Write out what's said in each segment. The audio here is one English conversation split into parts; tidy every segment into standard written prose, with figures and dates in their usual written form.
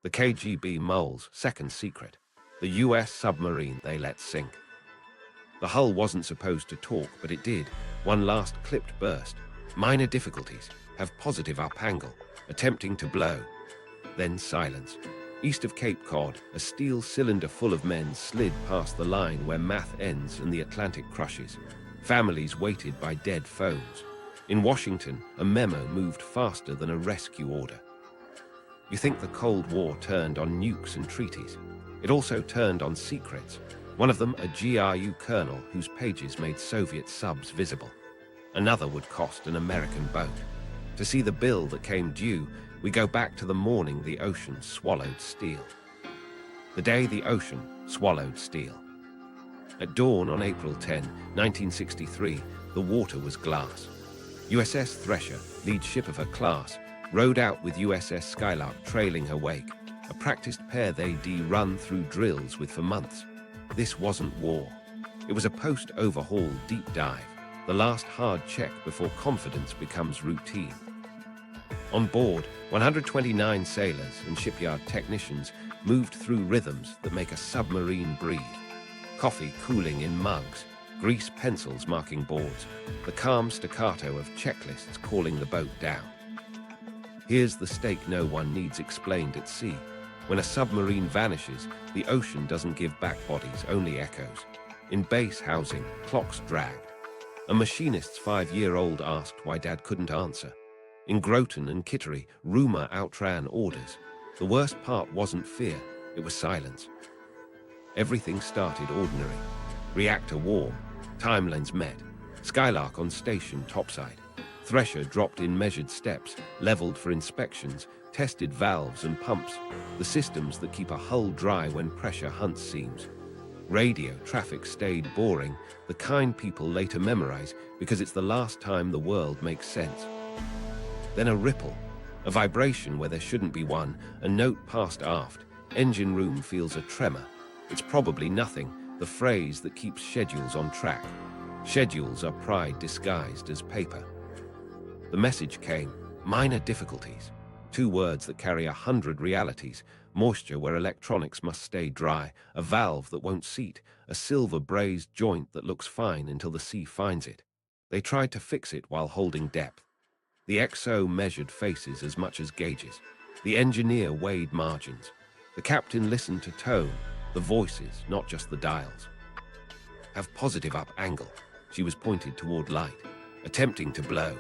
The KGB mole's second secret, the US submarine they let sink. The hull wasn't supposed to talk, but it did. One last clipped burst. Minor difficulties. Have positive up angle. Attempting to blow. Then silence. East of Cape Cod, a steel cylinder full of men slid past the line where math ends and the Atlantic crushes. Families waited by dead phones. In Washington, a memo moved faster than a rescue order. You think the Cold War turned on nukes and treaties. It also turned on secrets. One of them, a GRU colonel whose pages made Soviet subs visible. Another would cost an American boat. To see the bill that came due, we go back to the morning the ocean swallowed steel. The day the ocean swallowed steel. At dawn on April 10, 1963, the water was glass. USS Thresher, lead ship of her class, rode out with USS Skylark trailing her wake, a practiced pair they'd run through drills with for months. This wasn't war. It was a post-overhaul deep dive, the last hard check before confidence becomes routine. On board, 129 sailors and shipyard technicians moved through rhythms that make a submarine breathe. Coffee cooling in mugs, grease pencils marking boards, the calm staccato of checklists calling the boat down. Here's the stake no one needs explained at sea. When a submarine vanishes, the ocean doesn't give back bodies, only echoes. In base housing, clocks dragged. A machinist's 5-year-old asked why Dad couldn't answer. In Groton and Kittery, rumor outran orders. The worst part wasn't fear, it was silence. Everything started ordinary. Reactor warm, timelines met. Skylark on station topside. Thresher dropped in measured steps, leveled for inspections, tested valves and pumps, the systems that keep a hull dry when pressure hunts seams. Radio traffic stayed boring, the kind people later memorize because it's the last time the world makes sense. Then a ripple, a vibration where there shouldn't be one, a note passed aft. Engine room feels a tremor. It's probably nothing, the phrase that keeps schedules on track. Schedules are pride disguised as paper. The message came, minor difficulties. 2 words that carry 100 realities. Moisture where electronics must stay dry, a valve that won't seat, a silver brazed joint that looks fine until the sea finds it. They tried to fix it while holding depth. The XO measured faces as much as gauges. The engineer weighed margins. The captain listened to tone, the voices, not just the dials. Have positive up angle. She was pointed toward light, attempting to blow.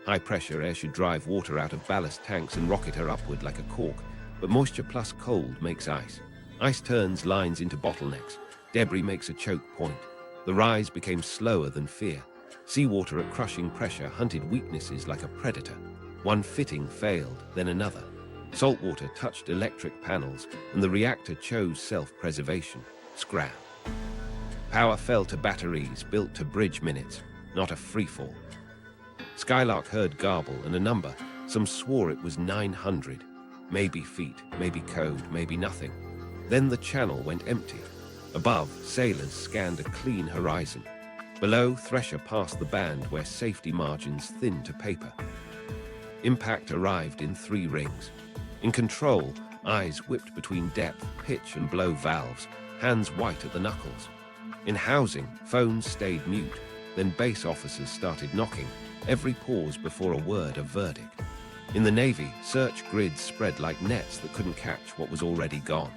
High pressure air should drive water out of ballast tanks and rocket her upward like a cork, but moisture plus cold makes ice. Ice turns lines into bottlenecks. Debris makes a choke point. The rise became slower than fear. Seawater at crushing pressure hunted weaknesses like a predator. One fitting failed, then another. Saltwater touched electric panels, and the reactor chose self-preservation. Scram. Power fell to batteries built to bridge minutes, not a freefall. Skylark heard garble and a number. Some swore it was 900. Maybe feet, maybe code, maybe nothing. Then the channel went empty. Above, sailors scanned a clean horizon. Below, Thresher passed the band where safety margins thinned to paper. Impact arrived in 3 rings. In control, eyes whipped between depth, pitch and blow valves, hands white at the knuckles. In housing, phones stayed mute. Then base officers started knocking, every pause before a word, a verdict. In the Navy, search grids spread like nets that couldn't catch what was already gone.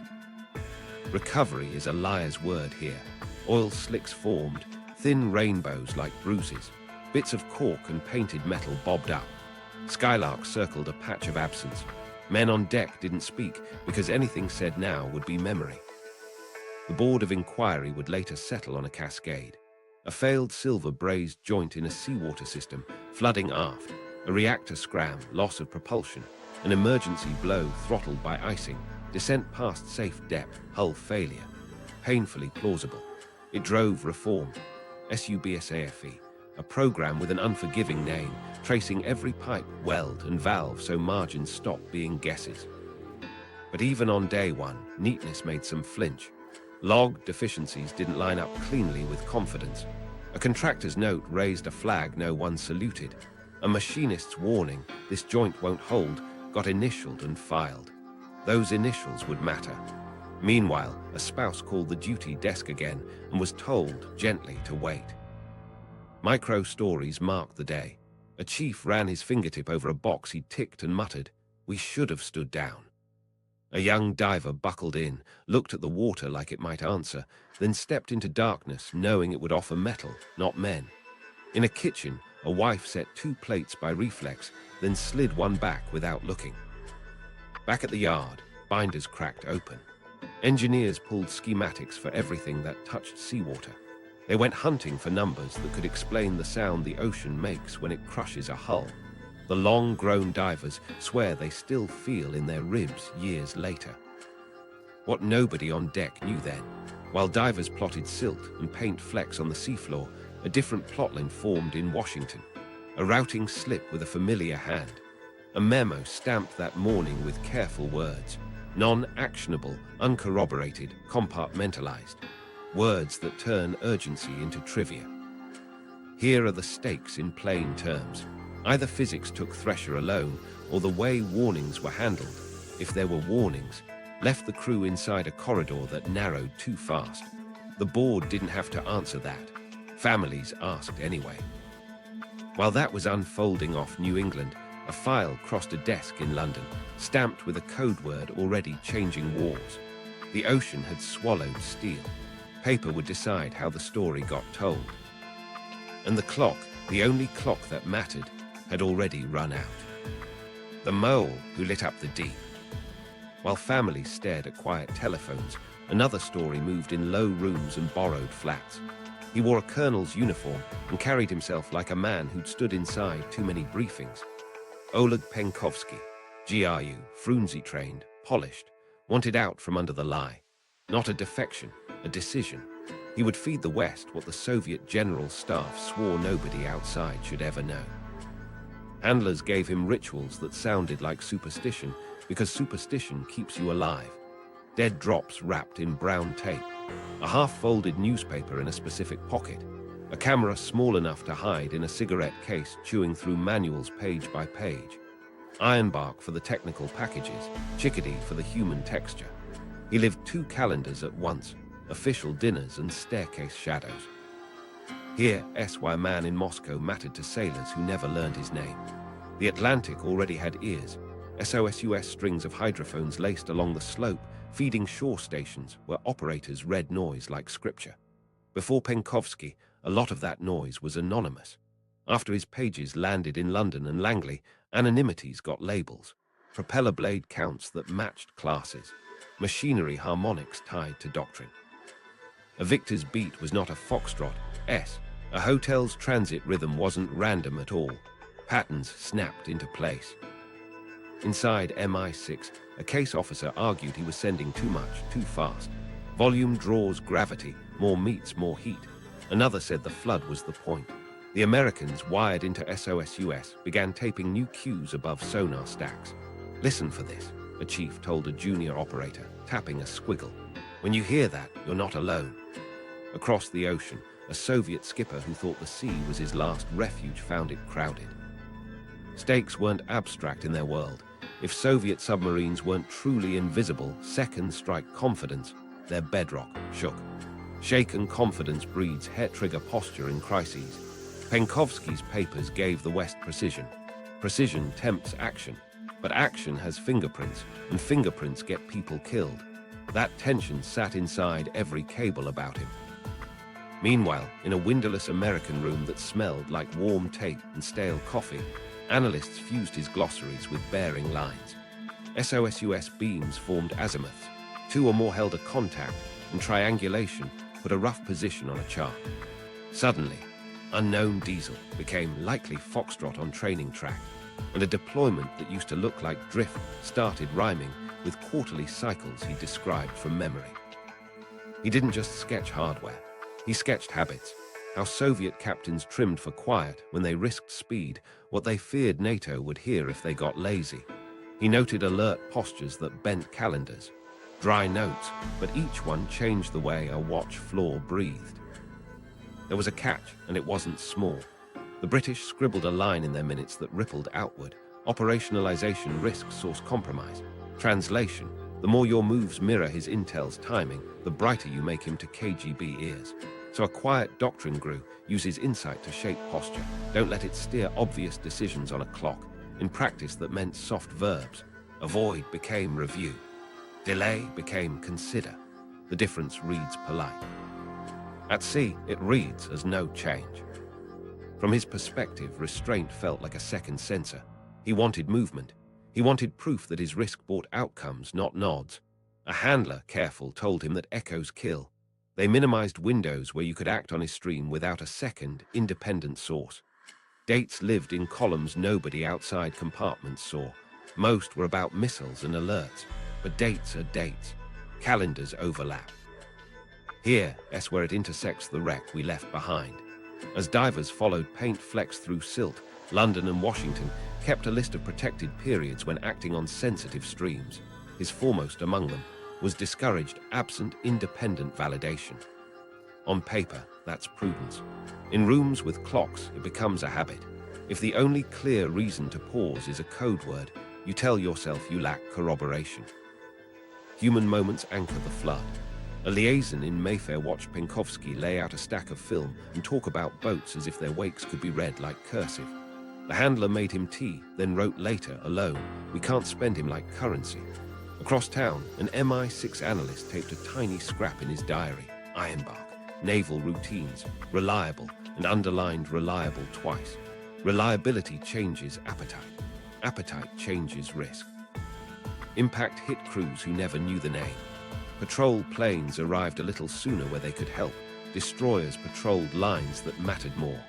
Recovery is a liar's word here. Oil slicks formed, thin rainbows like bruises. Bits of cork and painted metal bobbed up. Skylark circled a patch of absence. Men on deck didn't speak because anything said now would be memory. The Board of Inquiry would later settle on a cascade. A failed silver brazed joint in a seawater system, flooding aft, a reactor scram, loss of propulsion, an emergency blow throttled by icing, descent past safe depth, hull failure. Painfully plausible. It drove reform. SUBSAFE, a program with an unforgiving name, tracing every pipe, weld and valve so margins stopped being guesses. But even on day 1, neatness made some flinch. Log deficiencies didn't line up cleanly with confidence. A contractor's note raised a flag no one saluted. A machinist's warning, this joint won't hold, got initialed and filed. Those initials would matter. Meanwhile, a spouse called the duty desk again and was told gently to wait. Micro stories marked the day. A chief ran his fingertip over a box he ticked and muttered, "We should have stood down." A young diver buckled in, looked at the water like it might answer, then stepped into darkness knowing it would offer metal, not men. In a kitchen, a wife set 2 plates by reflex, then slid one back without looking. Back at the yard, binders cracked open. Engineers pulled schematics for everything that touched seawater. They went hunting for numbers that could explain the sound the ocean makes when it crushes a hull. The long-grown divers swear they still feel in their ribs years later. What nobody on deck knew then, while divers plotted silt and paint flecks on the seafloor, a different plotline formed in Washington. A routing slip with a familiar hand. A memo stamped that morning with careful words. Non-actionable, uncorroborated, compartmentalized. Words that turn urgency into trivia. Here are the stakes in plain terms. Either physics took Thresher alone, or the way warnings were handled, if there were warnings, left the crew inside a corridor that narrowed too fast. The board didn't have to answer that. Families asked anyway. While that was unfolding off New England, a file crossed a desk in London, stamped with a code word already changing wars. The ocean had swallowed steel. Paper would decide how the story got told. And the clock, the only clock that mattered, had already run out. The mole who lit up the deep. While families stared at quiet telephones, another story moved in low rooms and borrowed flats. He wore a colonel's uniform and carried himself like a man who'd stood inside too many briefings. Oleg Penkovsky, GRU, Frunze trained, polished, wanted out from under the lie. Not a defection, a decision. He would feed the West what the Soviet general staff swore nobody outside should ever know. Handlers gave him rituals that sounded like superstition, because superstition keeps you alive. Dead drops wrapped in brown tape, a half-folded newspaper in a specific pocket, a camera small enough to hide in a cigarette case chewing through manuals page by page. IRONBARK for the technical packages, Chickadee for the human texture. He lived 2 calendars at once, official dinners and staircase shadows. Here, SY man in Moscow mattered to sailors who never learned his name. The Atlantic already had ears. SOSUS strings of hydrophones laced along the slope, feeding shore stations where operators read noise like scripture. Before Penkovsky, a lot of that noise was anonymous. After his pages landed in London and Langley, anonymities got labels. Propeller blade counts that matched classes. Machinery harmonics tied to doctrine. A Victor's beat was not a foxtrot, S. A hotel's transit rhythm wasn't random at all. Patterns snapped into place. Inside MI6, a case officer argued he was sending too much, too fast. Volume draws gravity, more meets more heat. Another said the flood was the point. The Americans, wired into SOSUS, began taping new cues above sonar stacks. "Listen for this," a chief told a junior operator, tapping a squiggle. "When you hear that, you're not alone." Across the ocean, a Soviet skipper who thought the sea was his last refuge found it crowded. Stakes weren't abstract in their world. If Soviet submarines weren't truly invisible, second-strike confidence, their bedrock shook. Shaken confidence breeds hair-trigger posture in crises. Penkovsky's papers gave the West precision. Precision tempts action, but action has fingerprints, and fingerprints get people killed. That tension sat inside every cable about him. Meanwhile, in a windowless American room that smelled like warm tape and stale coffee, analysts fused his glossaries with bearing lines. SOSUS beams formed azimuths. 2 or more held a contact, and triangulation put a rough position on a chart. Suddenly, unknown diesel became likely foxtrot on training track, and a deployment that used to look like drift started rhyming with quarterly cycles he described from memory. He didn't just sketch hardware. He sketched habits, how Soviet captains trimmed for quiet when they risked speed, what they feared NATO would hear if they got lazy. He noted alert postures that bent calendars, dry notes, but each one changed the way a watch floor breathed. There was a catch, and it wasn't small. The British scribbled a line in their minutes that rippled outward. Operationalization risks source compromise. Translation: the more your moves mirror his intel's timing, the brighter you make him to KGB ears. So a quiet doctrine grew: use his insight to shape posture. Don't let it steer obvious decisions on a clock. In practice, that meant soft verbs. Avoid became review. Delay became consider. The difference reads polite. At sea, it reads as no change. From his perspective, restraint felt like a second censor. He wanted movement. He wanted proof that his risk brought outcomes, not nods. A handler, careful, told him that echoes kill. They minimized windows where you could act on his stream without a second, independent source. Dates lived in columns nobody outside compartments saw. Most were about missiles and alerts, but dates are dates. Calendars overlap. Here, S where it intersects the wreck we left behind. As divers followed paint flecks through silt, London and Washington kept a list of protected periods when acting on sensitive streams. His foremost among them was discouraged absent independent validation. On paper, that's prudence. In rooms with clocks, it becomes a habit. If the only clear reason to pause is a code word, you tell yourself you lack corroboration. Human moments anchor the flood. A liaison in Mayfair watched Penkovsky lay out a stack of film and talk about boats as if their wakes could be read like cursive. The handler made him tea, then wrote later, alone, "We can't spend him like currency." Across town, an MI6 analyst taped a tiny scrap in his diary: IRONBARK, naval routines, reliable, and underlined reliable twice. Reliability changes appetite. Appetite changes risk. Impact hit crews who never knew the name. Patrol planes arrived a little sooner where they could help. Destroyers patrolled lines that mattered more.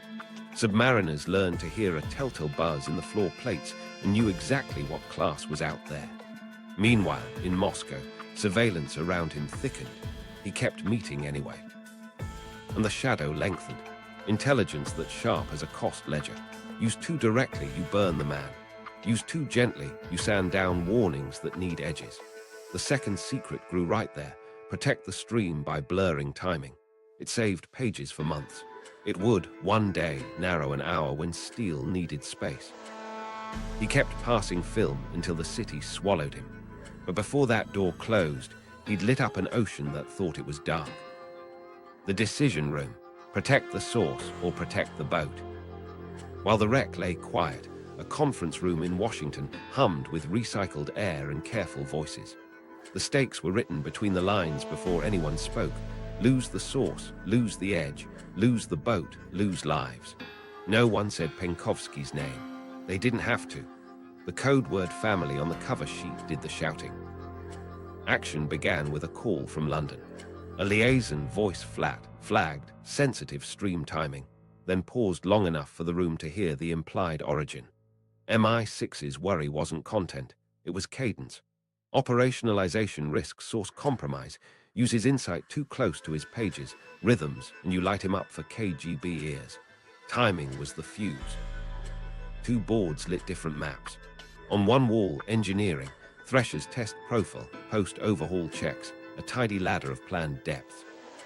Submariners learned to hear a telltale buzz in the floor plates and knew exactly what class was out there. Meanwhile, in Moscow, surveillance around him thickened. He kept meeting anyway. And the shadow lengthened. Intelligence that's sharp as a cost ledger. Used too directly, you burn the man. Used too gently, you sand down warnings that need edges. The second secret grew right there: protect the stream by blurring timing. It saved pages for months. It would, one day, narrow an hour when steel needed space. He kept passing film until the city swallowed him. But before that door closed, he'd lit up an ocean that thought it was dark. The decision room: protect the source or protect the boat. While the wreck lay quiet, a conference room in Washington hummed with recycled air and careful voices. The stakes were written between the lines before anyone spoke. Lose the source, lose the edge, lose the boat, lose lives. No one said Penkovsky's name. They didn't have to. The code word family on the cover sheet did the shouting. Action began with a call from London. A liaison voice flagged, sensitive stream timing, then paused long enough for the room to hear the implied origin. MI6's worry wasn't content, it was cadence. Operationalization risks source compromise, uses insight too close to his pages, rhythms, and you light him up for KGB ears. Timing was the fuse. Two boards lit different maps. On one wall, engineering, Thresher's test profile, post-overhaul checks, a tidy ladder of planned depth.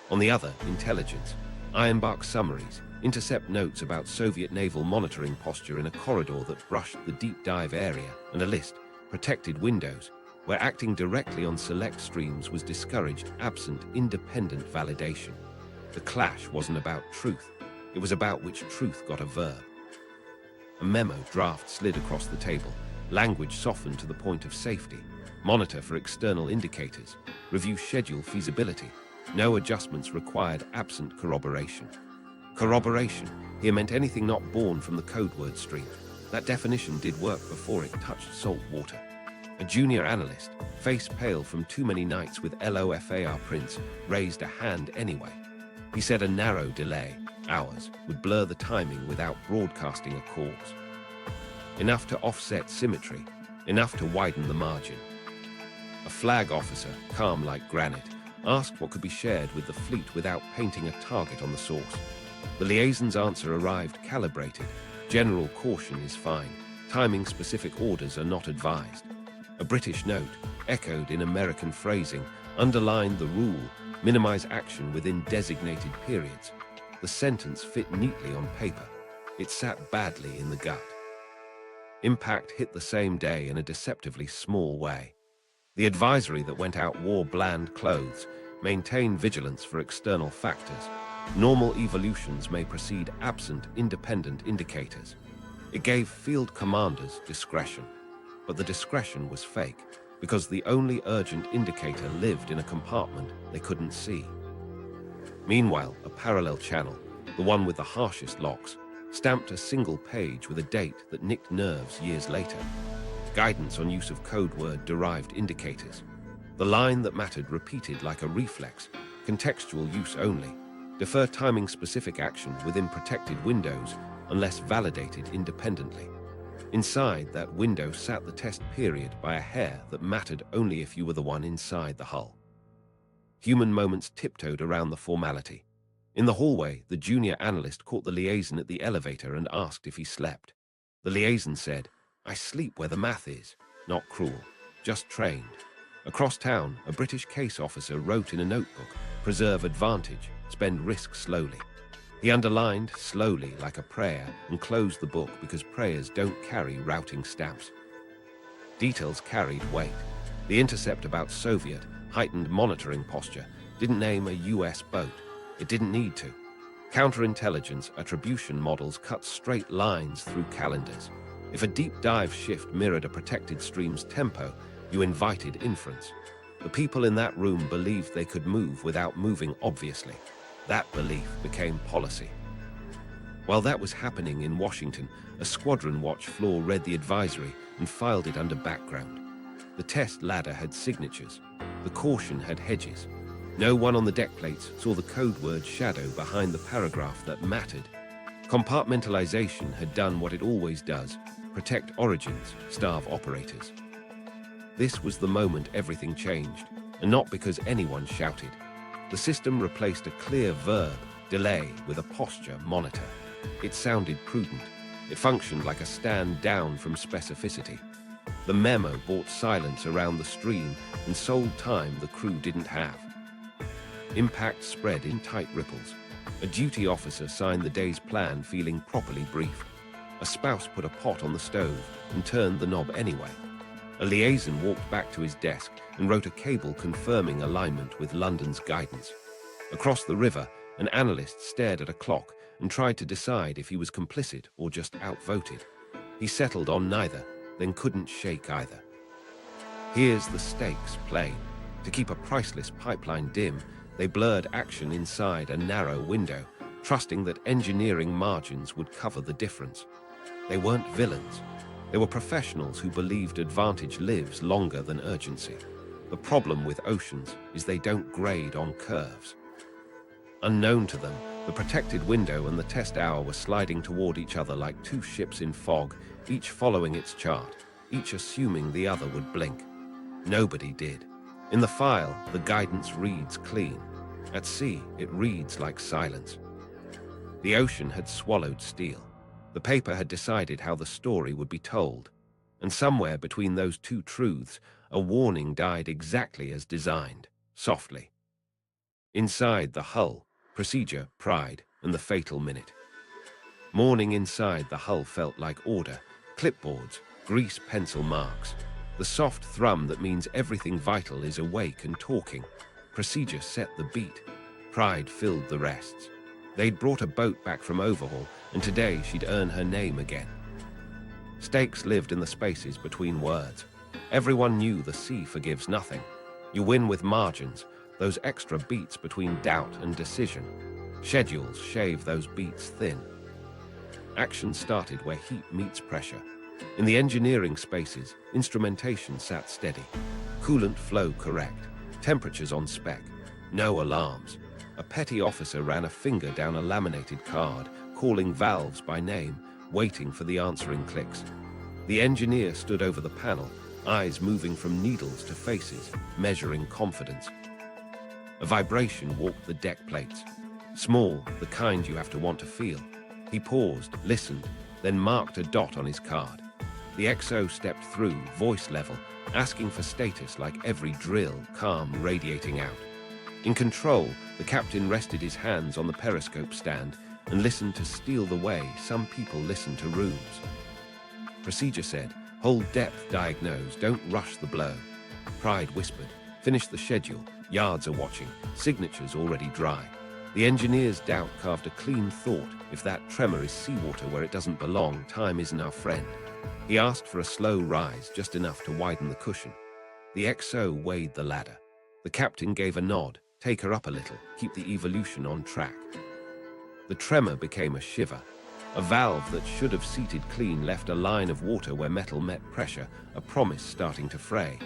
On the other, intelligence, IRONBARK summaries, intercept notes about Soviet naval monitoring posture in a corridor that brushed the deep dive area, and a list, protected windows, where acting directly on select streams was discouraged absent independent validation. The clash wasn't about truth, it was about which truth got a verb. A memo draft slid across the table, language softened to the point of safety, monitor for external indicators, review schedule feasibility, no adjustments required absent corroboration. Corroboration here meant anything not born from the code word stream. That definition did work before it touched salt water. A junior analyst, face pale from too many nights with LOFAR prints, raised a hand anyway. He said a narrow delay, hours, would blur the timing without broadcasting a cause. Enough to offset symmetry, enough to widen the margin. A flag officer, calm like granite, asked what could be shared with the fleet without painting a target on the source. The liaison's answer arrived calibrated. General caution is fine. Timing-specific orders are not advised. A British note, echoed in American phrasing, underlined the rule: minimize action within designated periods. The sentence fit neatly on paper. It sat badly in the gut. Impact hit the same day in a deceptively small way. The advisory that went out wore bland clothes, maintain vigilance for external factors. Normal evolutions may proceed absent independent indicators. It gave field commanders discretion, but the discretion was fake because the only urgent indicator lived in a compartment they couldn't see. Meanwhile, a parallel channel, the one with the harshest locks, stamped a single page with a date that nicked nerves years later. Guidance on use of code word-derived indicators. The line that mattered repeated like a reflex, contextual use only. Defer timing specific action within protected windows unless validated independently. Inside that window sat the test period by a hair that mattered only if you were the one inside the hull. Human moments tiptoed around the formality. In the hallway, the junior analyst caught the liaison at the elevator and asked if he slept. The liaison said, "I sleep where the math is. Not cruel, just trained." Across town, a British case officer wrote in a notebook, "Preserve advantage, spend risk slowly." He underlined slowly like a prayer and closed the book because prayers don't carry routing stamps. Details carried weight. The intercept about Soviet heightened monitoring posture didn't name a US boat. It didn't need to. Counterintelligence attribution models cut straight lines through calendars. If a deep dive shift mirrored a protected stream's tempo, you invited inference. The people in that room believed they could move without moving obviously. That belief became policy. While that was happening in Washington, a squadron watch floor read the advisory and filed it under background. The test ladder had signatures. The caution had hedges. No one on the deck plates saw the code word shadow behind the paragraph that mattered. Compartmentalization had done what it always does: protect origins, starve operators. This was the moment everything changed, and not because anyone shouted. The system replaced a clear verb, delay, with a posture monitor. It sounded prudent. It functioned like a stand down from specificity. The memo bought silence around the stream and sold time the crew didn't have. Impact spread in tight ripples. A duty officer signed the day's plan feeling properly briefed. A spouse put a pot on the stove and turned the knob anyway. A liaison walked back to his desk and wrote a cable confirming alignment with London's guidance. Across the river, an analyst stared at a clock and tried to decide if he was complicit or just outvoted. He settled on neither, then couldn't shake either. Here's the stakes plain. To keep a priceless pipeline dim, they blurred action inside a narrow window, trusting that engineering margins would cover the difference. They weren't villains. They were professionals who believed advantage lives longer than urgency. The problem with oceans is they don't grade on curves. Unknown to them, the protected window and the test hour were sliding toward each other like two ships in fog, each following its chart, each assuming the other would blink. Nobody did. In the file, the guidance reads clean. At sea, it reads like silence. The ocean had swallowed steel. The paper had decided how the story would be told. And somewhere between those two truths, a warning died exactly as designed, softly. Inside the hull, procedure, pride, and the fatal minute. Morning inside the hull felt like order, clipboards, grease pencil marks. The soft thrum that means everything vital is awake and talking. Procedure set the beat. Pride filled the rests. They'd brought a boat back from overhaul, and today she'd earn her name again. Stakes lived in the spaces between words. Everyone knew the sea forgives nothing. You win with margins, those extra beats between doubt and decision. Schedules shave those beats thin. Action started where heat meets pressure. In the engineering spaces, instrumentation sat steady. Coolant flow correct. Temperatures on spec. No alarms. A petty officer ran a finger down a laminated card, calling valves by name, waiting for the answering clicks. The engineer stood over the panel, eyes moving from needles to faces, measuring confidence. A vibration walked the deck plates. Small, the kind you have to want to feel. He paused, listened, then marked a dot on his card. The XO stepped through, voice level, asking for status like every drill, calm, radiating out. In control, the captain rested his hands on the periscope stand and listened to steal the way some people listen to rooms. Procedure said, hold depth diagnose, don't rush the blow. Pride whispered, "Finish the schedule. Yards are watching. Signatures already dry." The engineer's doubt carved a clean thought. If that tremor is seawater where it doesn't belong, time isn't our friend. He asked for a slow rise, just enough to widen the cushion. The XO weighed the ladder. The captain gave a nod. "Take her up a little. Keep the evolution on track." The tremor became a shiver. A valve that should have seated clean left a line of water where metal met pressure, a promise starting to fray.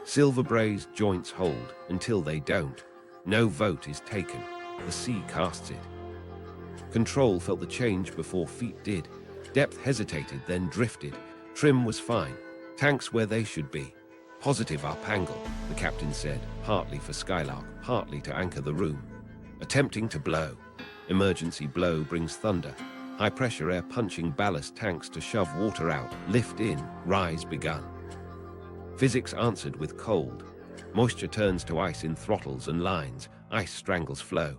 Silver-brazed joints hold until they don't. No vote is taken. The sea casts it. Control felt the change before feet did. Depth hesitated, then drifted. Trim was fine. Tanks where they should be. "Positive up angle," the captain said, partly for Skylark, partly to anchor the room. Attempting to blow. Emergency blow brings thunder. High-pressure air punching ballast tanks to shove water out. Lift in. Rise begun. Physics answered with cold. Moisture turns to ice in throttles and lines. Ice strangles flow.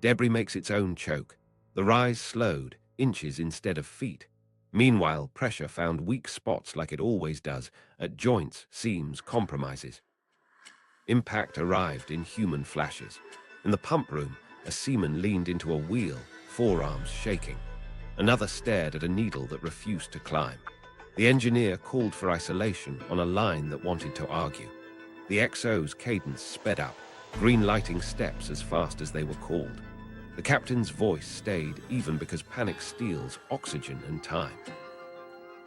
Debris makes its own choke. The rise slowed, inches instead of feet. Meanwhile, pressure found weak spots like it always does, at joints, seams, compromises. Impact arrived in human flashes. In the pump room, a seaman leaned into a wheel, forearms shaking. Another stared at a needle that refused to climb. The engineer called for isolation on a line that wanted to argue. The XO's cadence sped up, green-lighting steps as fast as they were called. The captain's voice stayed even because panic steals oxygen and time.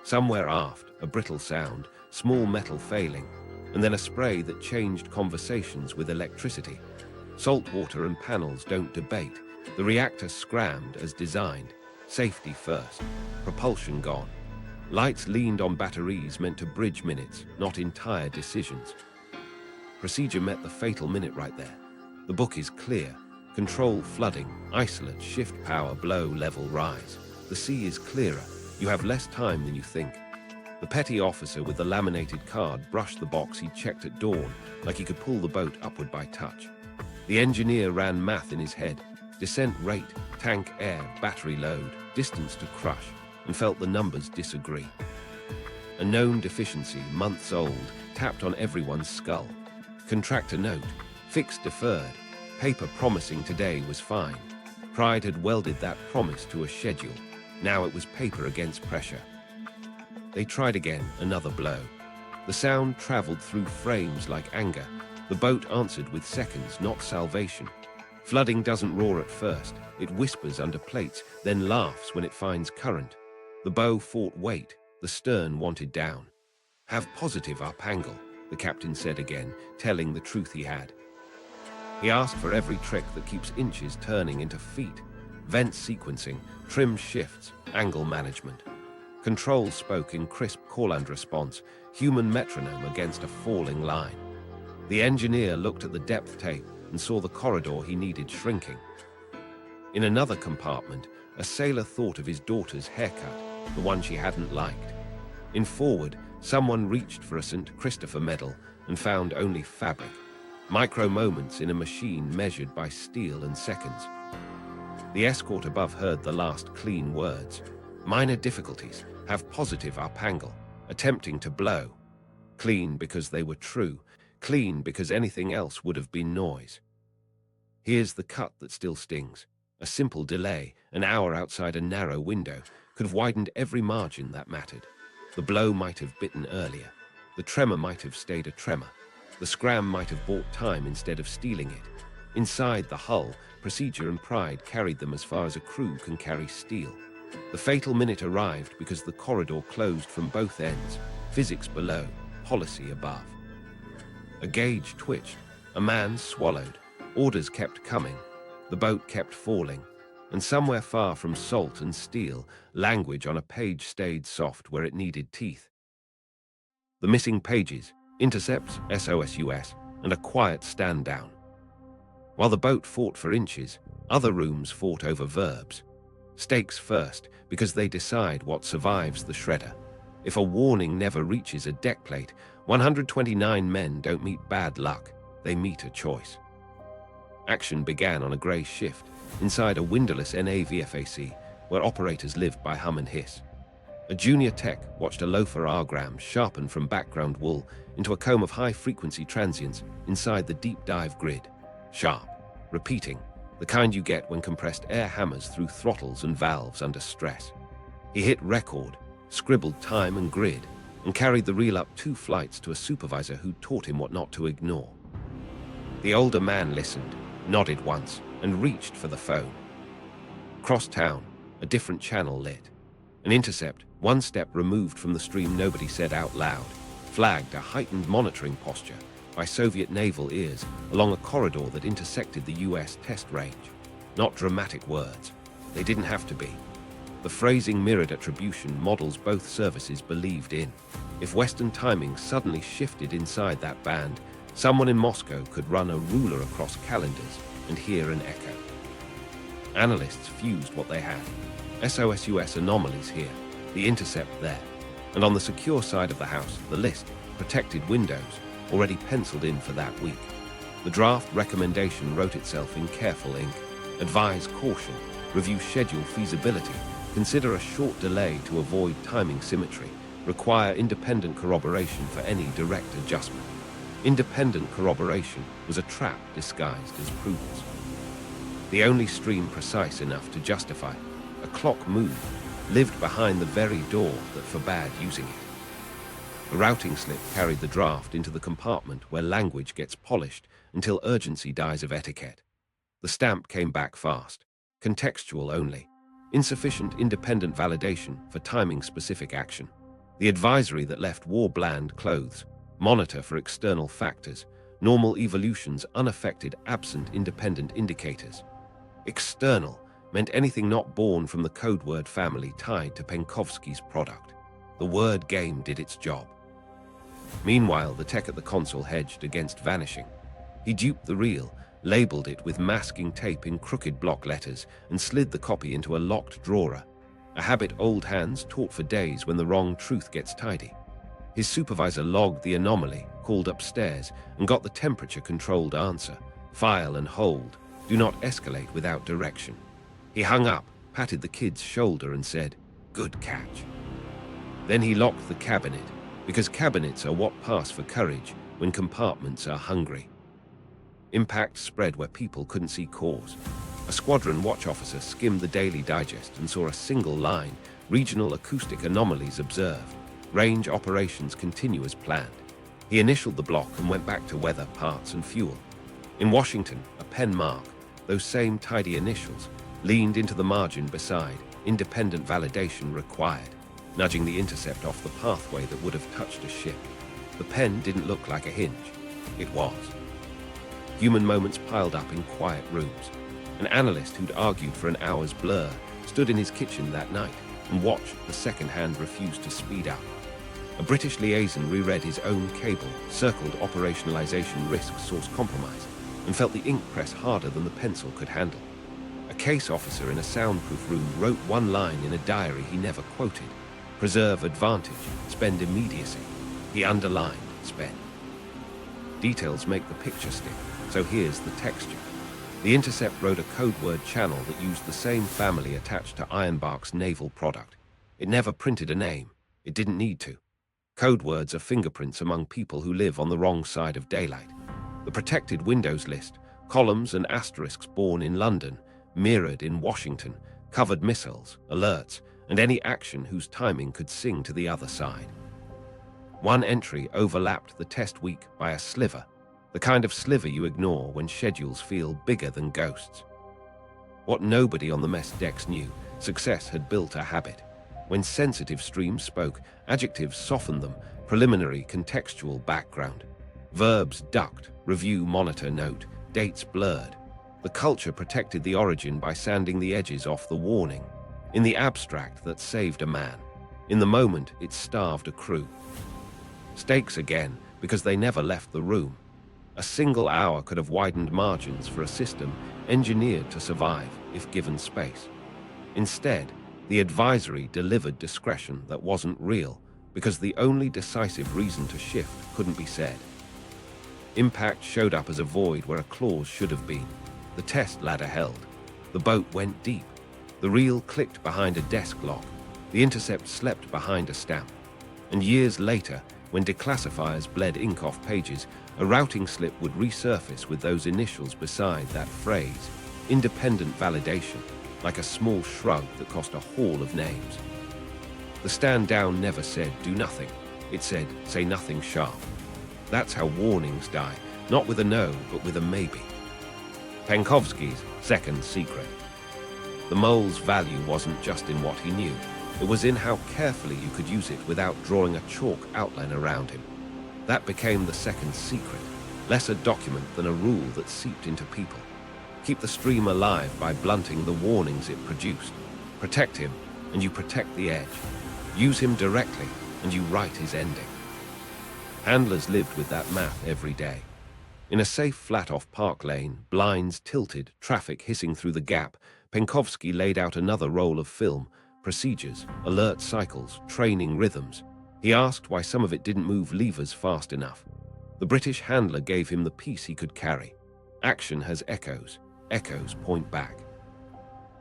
Somewhere aft, a brittle sound, small metal failing, and then a spray that changed conversations with electricity. Salt water and panels don't debate. The reactor scrammed as designed. Safety first. Propulsion gone. Lights leaned on batteries meant to bridge minutes, not entire decisions. Procedure met the fatal minute right there. The book is clear. Control flooding, isolate, shift power, blow, level, rise. The sea is clearer. You have less time than you think. The petty officer with the laminated card brushed the box he'd checked at dawn, like he could pull the boat upward by touch. The engineer ran math in his head. Descent rate, tank air, battery load, distance to crush, and felt the numbers disagree. A known deficiency, months old, tapped on everyone's skull. Contractor note, fixed deferred. Paper promising today was fine. Pride had welded that promise to a schedule. Now it was paper against pressure. They tried again, another blow. The sound traveled through frames like anger. The boat answered with seconds, not salvation. Flooding doesn't roar at first. It whispers under plates, then laughs when it finds current. The bow fought weight. The stern wanted down. "Have positive up angle," the captain said again, telling the truth he had. He asked for every trick that keeps inches turning into feet. Vent sequencing, trim shifts, angle management. Control spoke in crisp call-and response, human metronome against a falling line. The engineer looked at the depth tape and saw the corridor he needed shrinking. In another compartment, a sailor thought of his daughter's haircut, the one she hadn't liked. In forward, someone reached for a St. Christopher medal and found only fabric. Micro moments in a machine measured by steel and seconds. The escort above heard the last clean words. Minor difficulties, have positive up angle, attempting to blow. Clean because they were true, clean because anything else would have been noise. Here's the cut that still stings. A simple delay, an hour outside a narrow window, could have widened every margin that mattered. The blow might have bitten earlier. The tremor might have stayed a tremor. The scram might have bought time instead of stealing it. Inside the hull, procedure and pride carried them as far as a crew can carry steel. The fatal minute arrived because the corridor closed from both ends, physics below, policy above. A gauge twitched, a man swallowed, orders kept coming, the boat kept falling, and somewhere far from salt and steel, language on a page stayed soft where it needed teeth. The missing pages, intercepts, SOSUS, and a quiet stand down. While the boat fought for inches, other rooms fought over verbs. Stakes first, because they decide what survives the shredder. If a warning never reaches a deck plate, 129 men don't meet bad luck, they meet a choice. Action began on a grey shift, inside a windowless NAVFAC, where operators lived by hum and hiss. A junior tech watched a loafer R-gram sharpen from background wool into a comb of high-frequency transients inside the deep-dive grid. Sharp, repeating, the kind you get when compressed air hammers through throttles and valves under stress. He hit record, scribbled time and grid, and carried the reel up 2 flights to a supervisor who taught him what not to ignore. The older man listened, nodded once, and reached for the phone. Across town, a different channel lit. An intercept, 1 step removed from the stream nobody said out loud, flagged a heightened monitoring posture by Soviet naval ears along a corridor that intersected the US test range. Not dramatic words. They didn't have to be. The phrasing mirrored attribution models both services believed in. If Western timing suddenly shifted inside that band, someone in Moscow could run a ruler across calendars and hear an echo. Analysts fused what they had. SOSUS anomalies here, the intercept there, and on the secure side of the house, the list, protected windows, already penciled in for that week. The draft recommendation wrote itself in careful ink. Advise caution, review schedule feasibility, consider a short delay to avoid timing symmetry, require independent corroboration for any direct adjustment. Independent corroboration was a trap disguised as prudence. The only stream precise enough to justify a clock move lived behind the very door that forbade using it. The routing slip carried the draft into the compartment where language gets polished until urgency dies of etiquette. The stamp came back fast, contextual only, insufficient independent validation for timing-specific action. The advisory that left war-bland clothes, monitor for external factors, normal evolutions unaffected absent independent indicators. External meant anything not born from the code word family tied to Penkovsky's product. The word game did its job. Meanwhile, the tech at the console hedged against vanishing. He duped the reel, labeled it with masking tape in crooked block letters, and slid the copy into a locked drawer, a habit old hands taught for days when the wrong truth gets tidy. His supervisor logged the anomaly, called upstairs, and got the temperature-controlled answer. File and hold. Do not escalate without direction. He hung up, patted the kid's shoulder, and said, "Good catch." Then he locked the cabinet, because cabinets are what pass for courage when compartments are hungry. Impact spread where people couldn't see cause. A squadron watch officer skimmed the Daily Digest and saw a single line, regional acoustic anomalies observed. Range operations continue as planned. He initialed the block and went back to weather, parts, and fuel. In Washington, a pen mark, those same tidy initials, leaned into the margin beside independent validation required, nudging the intercept off the pathway that would have touched a ship. The pen didn't look like a hinge. It was. Human moments piled up in quiet rooms. An analyst who'd argued for an hour's blur stood in his kitchen that night and watched the second hand refuse to speed up. A British liaison reread his own cable, circled operationalization risk source compromise, and felt the ink press harder than the pencil could handle. A case officer in a soundproof room wrote one line in a diary he never quoted. Preserve advantage, spend immediacy. He underlined spend. Details make the picture stick, so here's the texture. The intercept wrote a code word channel that used the same family attached to IRONBARK's naval product. It never printed a name. It didn't need to. Code words are fingerprints among people who live on the wrong side of daylight. The protected windows list, columns and asterisks born in London, mirrored in Washington, covered missiles, alerts, and any action whose timing could sing to the other side. One entry overlapped the test week by a sliver, the kind of sliver you ignore when schedules feel bigger than ghosts. What nobody on the mess decks knew, success had built a habit. When sensitive streams spoke, adjectives softened them, preliminary contextual background. Verbs ducked, review, monitor, note, dates blurred. The culture protected the origin by sanding the edges off the warning. In the abstract, that saved a man. In the moment, it starved a crew. Stakes again, because they never left the room. A single hour could have widened margins for a system engineered to survive if given space. Instead, the advisory delivered discretion that wasn't real because the only decisive reason to shift couldn't be said. Impact showed up as a void where a clause should have been. The test ladder held. The boat went deep. The reel clicked behind a desk lock. The intercept slept behind a stamp. And years later, when declassifiers bled ink off pages, a routing slip would resurface with those initials beside that phrase, independent validation, like a small shrug that cost a haul of names. The stand down never said, do nothing. It said, say nothing sharp. That's how warnings die, not with a no, but with a maybe. Penkovsky's second secret. The mole's value wasn't just in what he knew. It was in how carefully you could use it without drawing a chalk outline around him. That became the second secret, less a document than a rule that seeped into people. Keep the stream alive by blunting the warnings it produced. Protect him, and you protect the edge. Use him directly, and you write his ending. Handlers lived with that math every day. In a safe flat off Park Lane, blinds tilted, traffic hissing through the gap, Penkovsky laid out another roll of film, procedures, alert cycles, training rhythms. He asked why some of it didn't move levers fast enough. The British handler gave him the piece he could carry. Action has echoes. Echoes point back.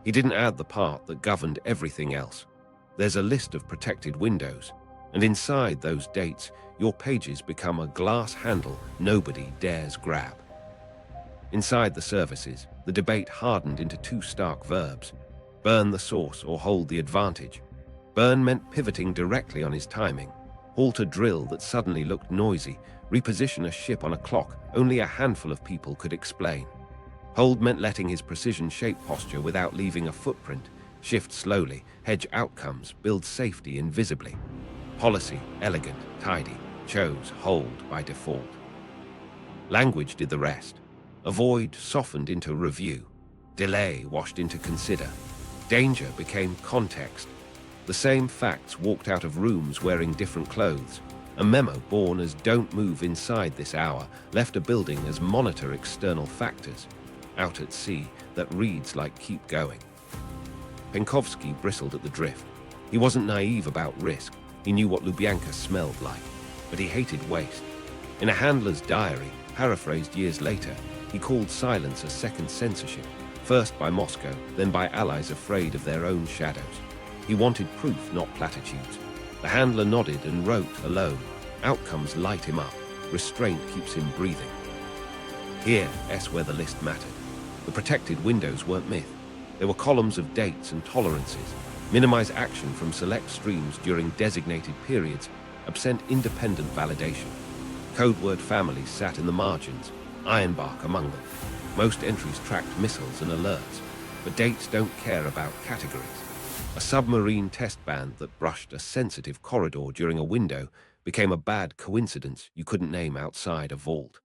He didn't add the part that governed everything else. There's a list of protected windows, and inside those dates, your pages become a glass handle nobody dares grab. Inside the services, the debate hardened into two stark verbs: burn the source or hold the advantage. Burn meant pivoting directly on his timing, halt a drill that suddenly looked noisy, reposition a ship on a clock only a handful of people could explain. Hold meant letting his precision shape posture without leaving a footprint, shift slowly, hedge outcomes, build safety invisibly. Policy, elegant, tidy, chose hold by default. Language did the rest. Avoid softened into review. Delay washed into consider. Danger became context. The same facts walked out of rooms wearing different clothes. A memo born as "don't move inside this hour" left a building as "monitor external factors." Out at sea, that reads like "keep going." Penkovsky bristled at the drift. He wasn't naive about risk. He knew what Lubyanka smelled like, but he hated waste. In a handler's diary, paraphrased years later, he called silence a second censorship, first by Moscow, then by allies afraid of their own shadows. He wanted proof, not platitudes. The handler nodded and wrote alone. Outcomes light him up. Restraint keeps him breathing. Here's where the list mattered. The protected windows weren't myth. There were columns of dates and tolerances. Minimize action from select streams during designated periods. Absent independent validation. Codeword families sat in the margins, IRONBARK among them. Most entries tracked missiles and alerts, but dates don't care about categories. A submarine test band that brushed a sensitive corridor during a window became a bad coincidence you couldn't name outside a vault.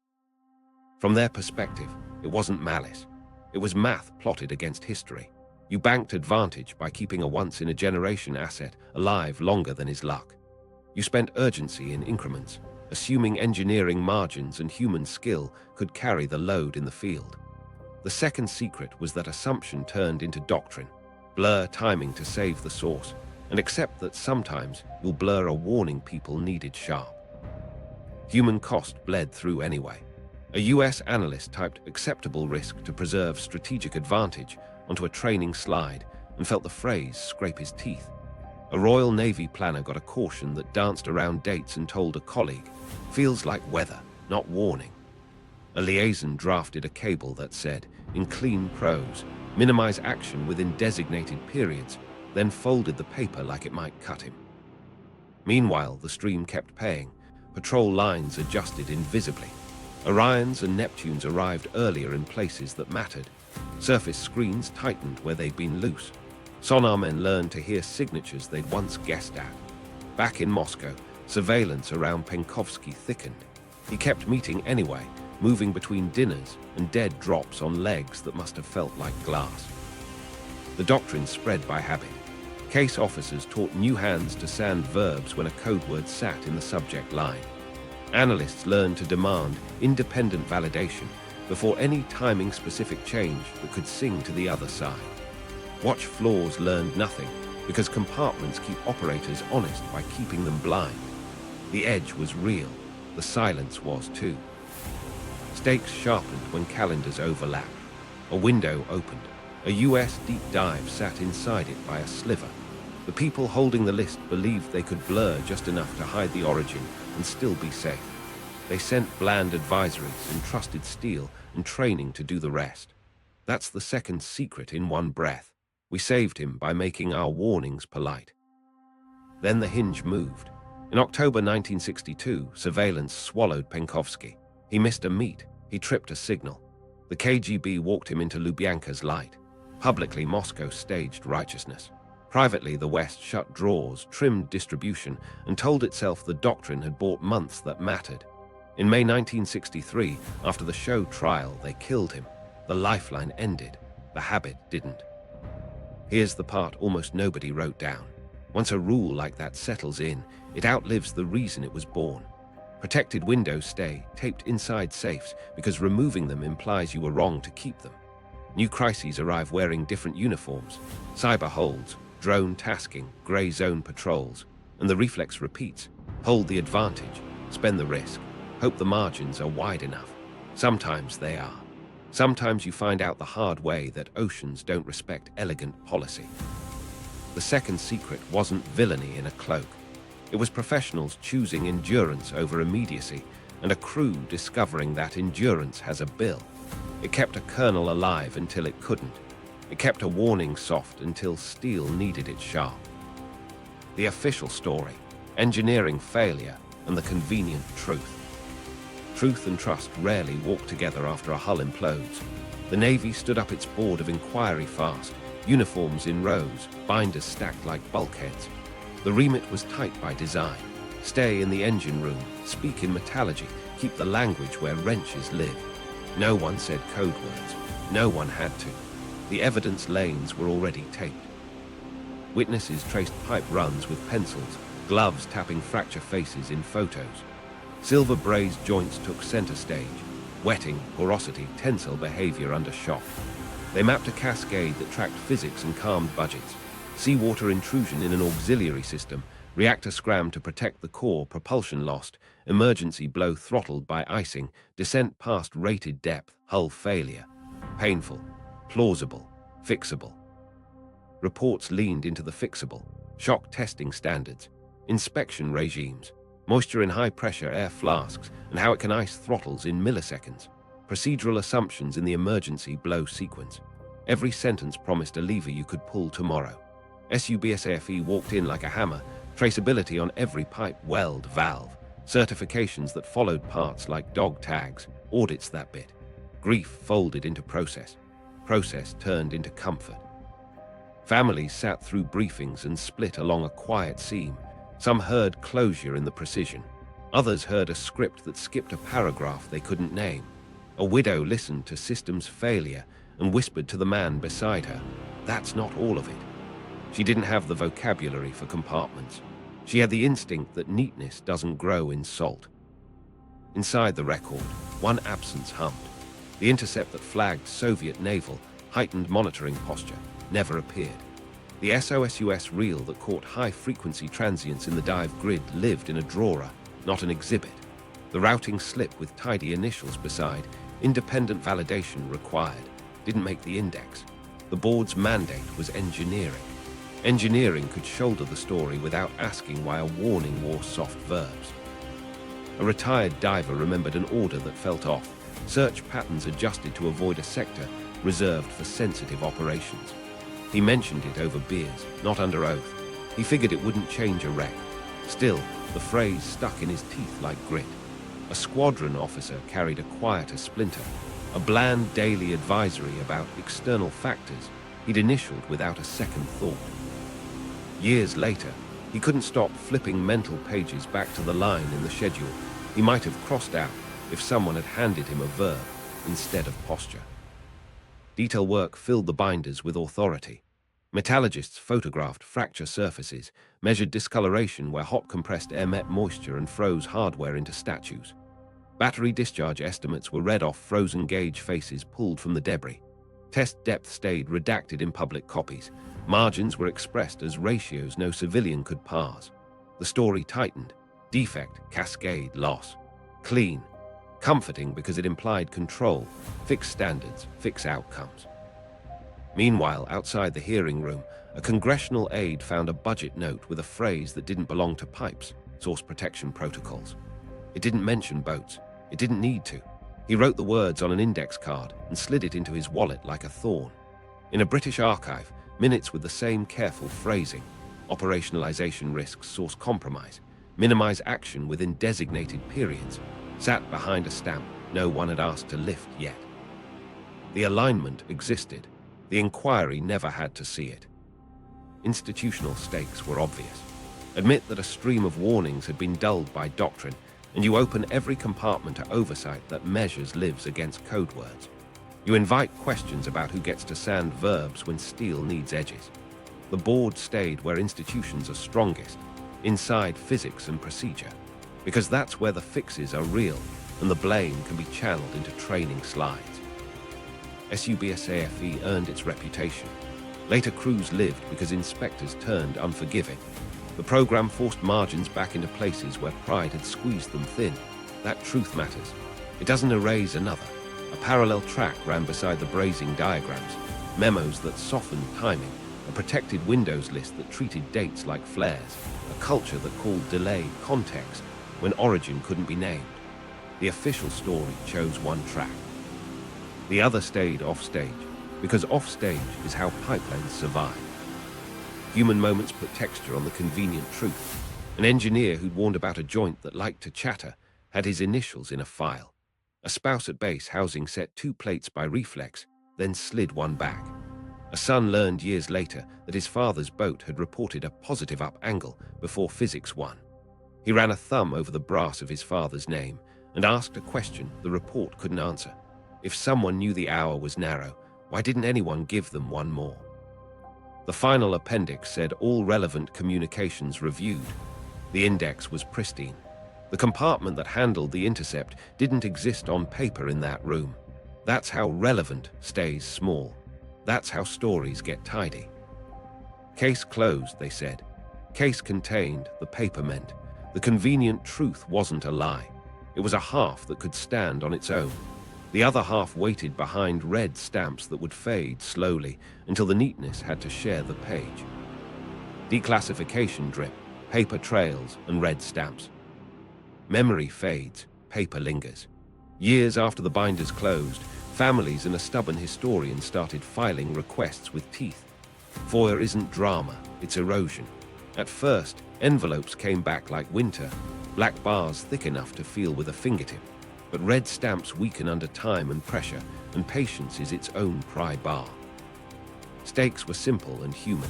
From their perspective, it wasn't malice. It was math plotted against history. You banked advantage by keeping a once-in-a-generation asset alive longer than his luck. You spent urgency in increments, assuming engineering margins and human skill could carry the load in the field. The second secret was that assumption turned into doctrine. Blur timing to save the source, and accept that sometimes you'll blur a warning people needed sharp. Human cost bled through anyway. A US analyst typed acceptable risk to preserve strategic advantage onto a training slide and felt the phrase scrape his teeth. A Royal Navy planner got a caution that danced around dates and told a colleague, feels like weather, not warning. A liaison drafted a cable that said, in clean prose, minimize action within designated periods, then folded the paper like it might cut him. Meanwhile, the stream kept paying. Patrol lines adjusted invisibly. Orions and Neptunes arrived earlier in places that mattered. Surface screens tightened where they'd been loose. Sonar men learned to hear signatures they'd once guessed at. Back in Moscow, surveillance around Penkovsky thickened. He kept meeting anyway, moving between dinners and dead drops on legs that must have felt like glass. The doctrine spread by habit. Case officers taught new hands to sand verbs when a code word sat in the subject line. Analysts learned to demand independent validation before any timing-specific change that could sing to the other side. Watch floors learned nothing because compartments keep operators honest by keeping them blind. The edge was real. The silence was too. Stakes sharpened when calendars overlapped. A window opened. A US deep dive sat inside it by a sliver. The people holding the list believed they could blur just enough to hide the origin and still be safe. They sent bland advisories and trusted steel and training to do the rest. That's the second secret in one breath. We saved him by making our warnings polite. Then the hinge moved. In October 1962, surveillance swallowed Penkovsky. He missed a meet. He tripped a signal. The KGB walked him into Lubyanka's light. Publicly, Moscow staged righteousness. Privately, the West shut drawers, trimmed distribution, and told itself the doctrine had bought months that mattered. In May 1963, after the show trial, they killed him. The lifeline ended. The habit didn't. Here's the part almost nobody wrote down. Once a rule like that settles in, it outlives the reason it was born. Protected windows stay taped inside safes because removing them implies you were wrong to keep them. New crises arrive wearing different uniforms. Cyber holds, drone tasking, grey zone patrols, and the reflex repeats. Hold the advantage, spend the risk, hope the margins are wide enough. Sometimes they are. Sometimes you find out the hard way that oceans don't respect elegant policy. The second secret wasn't villainy in a cloak. It was professionals choosing endurance over immediacy, and a crew discovering that endurance has a bill. It kept a kernel alive until it couldn't. It kept a warning soft until steel needed it sharp. The official story, engineering failure, and the convenient truth. Truth and trust rarely walk together after a hull implodes. The Navy stood up its board of inquiry fast, uniforms in rows, binders stacked like bulkheads. The remit was tight by design. Stay in the engine room, speak in metallurgy, keep the language where wrenches live. No one said code words. No one had to. The evidence lanes were already taped. Witnesses traced pipe runs with pencils, gloves tapping fracture faces in photos. Silver brazed joints took center stage, wetting, porosity, tensile behavior under shock. They mapped a cascade that tracked physics and calmed budgets. Seawater intrusion in an auxiliary system, reactor scram to protect the core, propulsion lost, emergency blow throttled by icing, descent past rated depth, hull failure. Painful, plausible, fixable. Reports leaned into the fixable, shock testing standards, inspection regimes, moisture in high-pressure air flasks, and how it can ice throttles in milliseconds, procedural assumptions in the emergency blow sequence. Every sentence promised a lever you could pull tomorrow. SUBSAFE walked in like a hammer, traceability on every pipe, weld, valve, certifications that followed parts like dog tags, audits that bit. Grief folded into process. Process turned into comfort. Families sat through briefings and split along a quiet seam. Some heard closure in the precision. Others heard a script that skipped a paragraph they couldn't name. A widow listened to systems failure and whispered to the man beside her, "That's not all of it." She didn't have the vocabulary for compartments. She had the instinct that neatness doesn't grow in salt. Inside the record, one absence hummed. The intercept that flagged Soviet naval, heightened monitoring posture, never appeared. The SOSUS reel that caught high-frequency transients in the dive grid lived in a drawer, not an exhibit. The routing slip with tidy initials beside, independent validation required, didn't make the index. The board's mandate was engineering. Engineering could shoulder the story without asking why a warning wore soft verbs. A retired diver remembered an order that felt off, search patterns adjusted to avoid a sector reserved for sensitive operations. He mentioned it over beers, not under oath. He figured it wouldn't change a wreck. Still, the phrase stuck in his teeth like grit. A squadron officer carried a quieter splinter, a bland daily advisory about external factors he'd initialed without a second thought. Years later, he couldn't stop flipping mental pages back to the line in the schedule he might have crossed out if someone had handed him a verb instead of posture. Detail work filled the binders with authority. Metallurgists photographed fracture surfaces, measured discoloration where hot compressed air met moisture and froze hardware into statues. Battery discharge estimates were read off frozen gauge faces pulled from the debris. Test depth stayed redacted in public copies. Margins were expressed as ratios no civilian could parse. The story tightened. Defect, cascade, loss. Clean. Comforting because it implied control, fixed standards, fixed outcomes. Meanwhile, outside the hearing room, a congressional aide found a budget note with a phrase that didn't belong to pipes, source protection protocols. It didn't mention boats. It didn't need to. He wrote the words on an index card and slid it into his wallet like a thorn. In a British archive, minutes with the same careful phrasing: operationalization risks, source compromise, minimize action within designated periods, sat behind a stamp no one had asked to lift yet. The alignment existed. The inquiry never had to see it. Institutional stakes were obvious. Admit that a stream of warnings had been dulled by doctrine, and you open every compartment to oversight that measures lives against code words. You invite questions about who gets to sand verbs when steel needs edges. The board stayed where institutions are strongest, inside physics and procedure, because that's where the fixes are real and the blame can be channeled into training slides. SUBSAFE earned its reputation. Later crews lived because inspectors turned unforgiving. The program forced margins back into places where pride had squeezed them thin. That truth matters. It doesn't erase another. A parallel track ran beside the brazing diagrams, memos that softened timing, a protected Windows list that treated dates like flares, a culture that called delay context when origin couldn't be named. The official story chose one track. The other stayed offstage, because offstage is how pipelines survive. Human moments put texture on the convenient truth. An engineer who'd warned about a joint that liked to chatter had his initials in a file. A spouse at base housing set 2 plates by reflex, then slid one back. A son learned years later that his father's boat had reported a positive up angle before physics 1. He ran a thumb over the brass of his father's name and asked a question the report couldn't answer. If someone knew the hour was narrow, why didn't anyone give them one more? The final appendix said all relevant communications reviewed. The index was pristine. The compartment that handled the intercept didn't exist on paper in that room. That's how relevant stays small. That's how stories get tidy. Case closed, they said. Case contained, the paper meant. The convenient truth wasn't a lie. It was a half that could stand on its own. The other half waited behind red stamps that would fade slowly until the neatness had to share the page. Declassification drip, paper trails, and red stamps. Memory fades, paper lingers. Years after the binders closed, families and a stubborn historian started filing requests with teeth. FOIA isn't drama, it's erosion. At first, envelopes came back like winter, black bars thick enough to feel with a fingertip. But red stamps weaken under time and pressure, and patience is its own pry bar. Stakes were simple and human.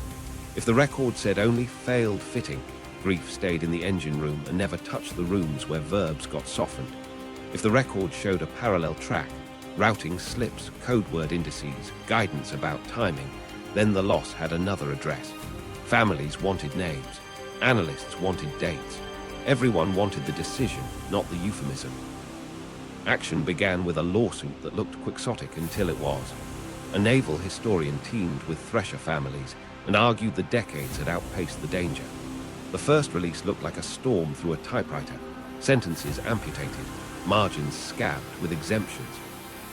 If the record said only failed fitting, grief stayed in the engine room and never touched the rooms where verbs got softened. If the record showed a parallel track, routing slips, code word indices, guidance about timing, then the loss had another address. Families wanted names. Analysts wanted dates. Everyone wanted the decision, not the euphemism. Action began with a lawsuit that looked quixotic until it was. A naval historian teamed with Thresher families and argued the decades had outpaced the danger. The first release looked like a storm through a typewriter, sentences amputated, margins scabbed with exemptions.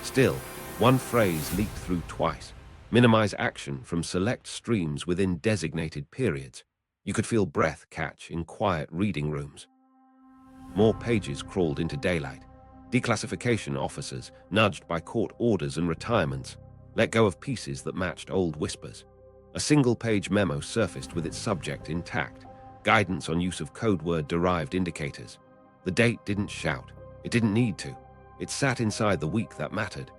Still, one phrase leaked through twice: minimize action from select streams within designated periods. You could feel breath catch in quiet reading rooms. More pages crawled into daylight. Declassification officers, nudged by court orders and retirements, let go of pieces that matched old whispers. A single-page memo surfaced with its subject intact, guidance on use of code word-derived indicators. The date didn't shout. It didn't need to. It sat inside the week that mattered.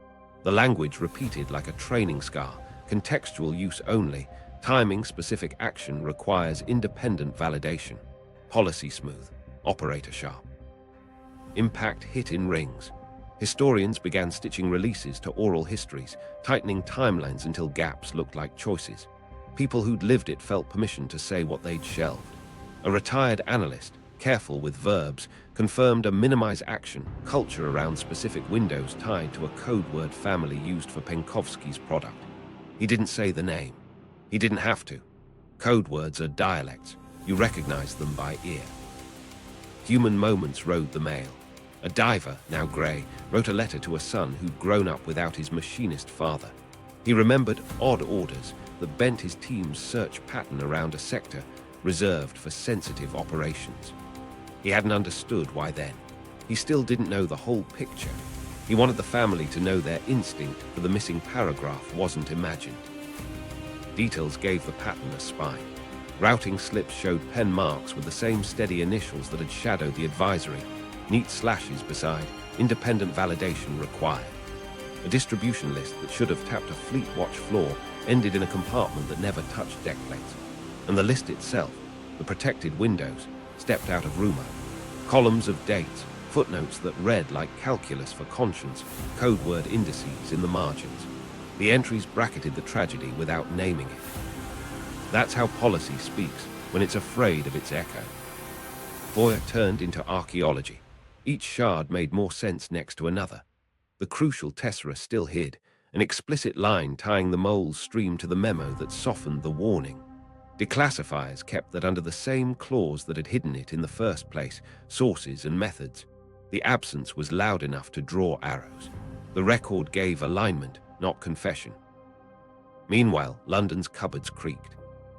The language repeated like a training scar, contextual use only. Timing-specific action requires independent validation. Policy smooth, operator sharp. Impact hit in rings. Historians began stitching releases to oral histories, tightening timelines until gaps looked like choices. People who'd lived it felt permission to say what they'd shelved. A retired analyst, careful with verbs, confirmed a minimize action culture around specific windows tied to a code word family used for Penkovsky's product. He didn't say the name. He didn't have to. Code words are dialects. You recognize them by ear. Human moments rode the mail. A diver, now grey, wrote a letter to a son who'd grown up without his machinist father. He remembered odd orders that bent his team's search pattern around a sector reserved for sensitive operations. He hadn't understood why then. He still didn't know the whole picture. He wanted the family to know their instinct for the missing paragraph wasn't imagined. Details gave the pattern a spine. Routing slips showed pen marks with the same steady initials that had shadowed the advisory, neat slashes beside, independent validation required. A distribution list that should have tapped a fleet watch floor ended in a compartment that never touched deck plates. And the list itself, the protected windows, stepped out of rumor. Columns of dates, footnotes that read like calculus for conscience, code word indices in the margins. The entries bracketed the tragedy without naming it. That's how policy speaks when it's afraid of its echo. FOIA turned into archaeology. Each shard made more sense next to another. The crucial tessera still hid, an explicit line tying the mole's stream to the memo that softened the warning. Declassifiers kept that under the same clause that had hidden it in the first place, sources and methods. The absence was loud enough to draw arrows. The record gave alignment, not confession. Meanwhile, London's cupboards creaked.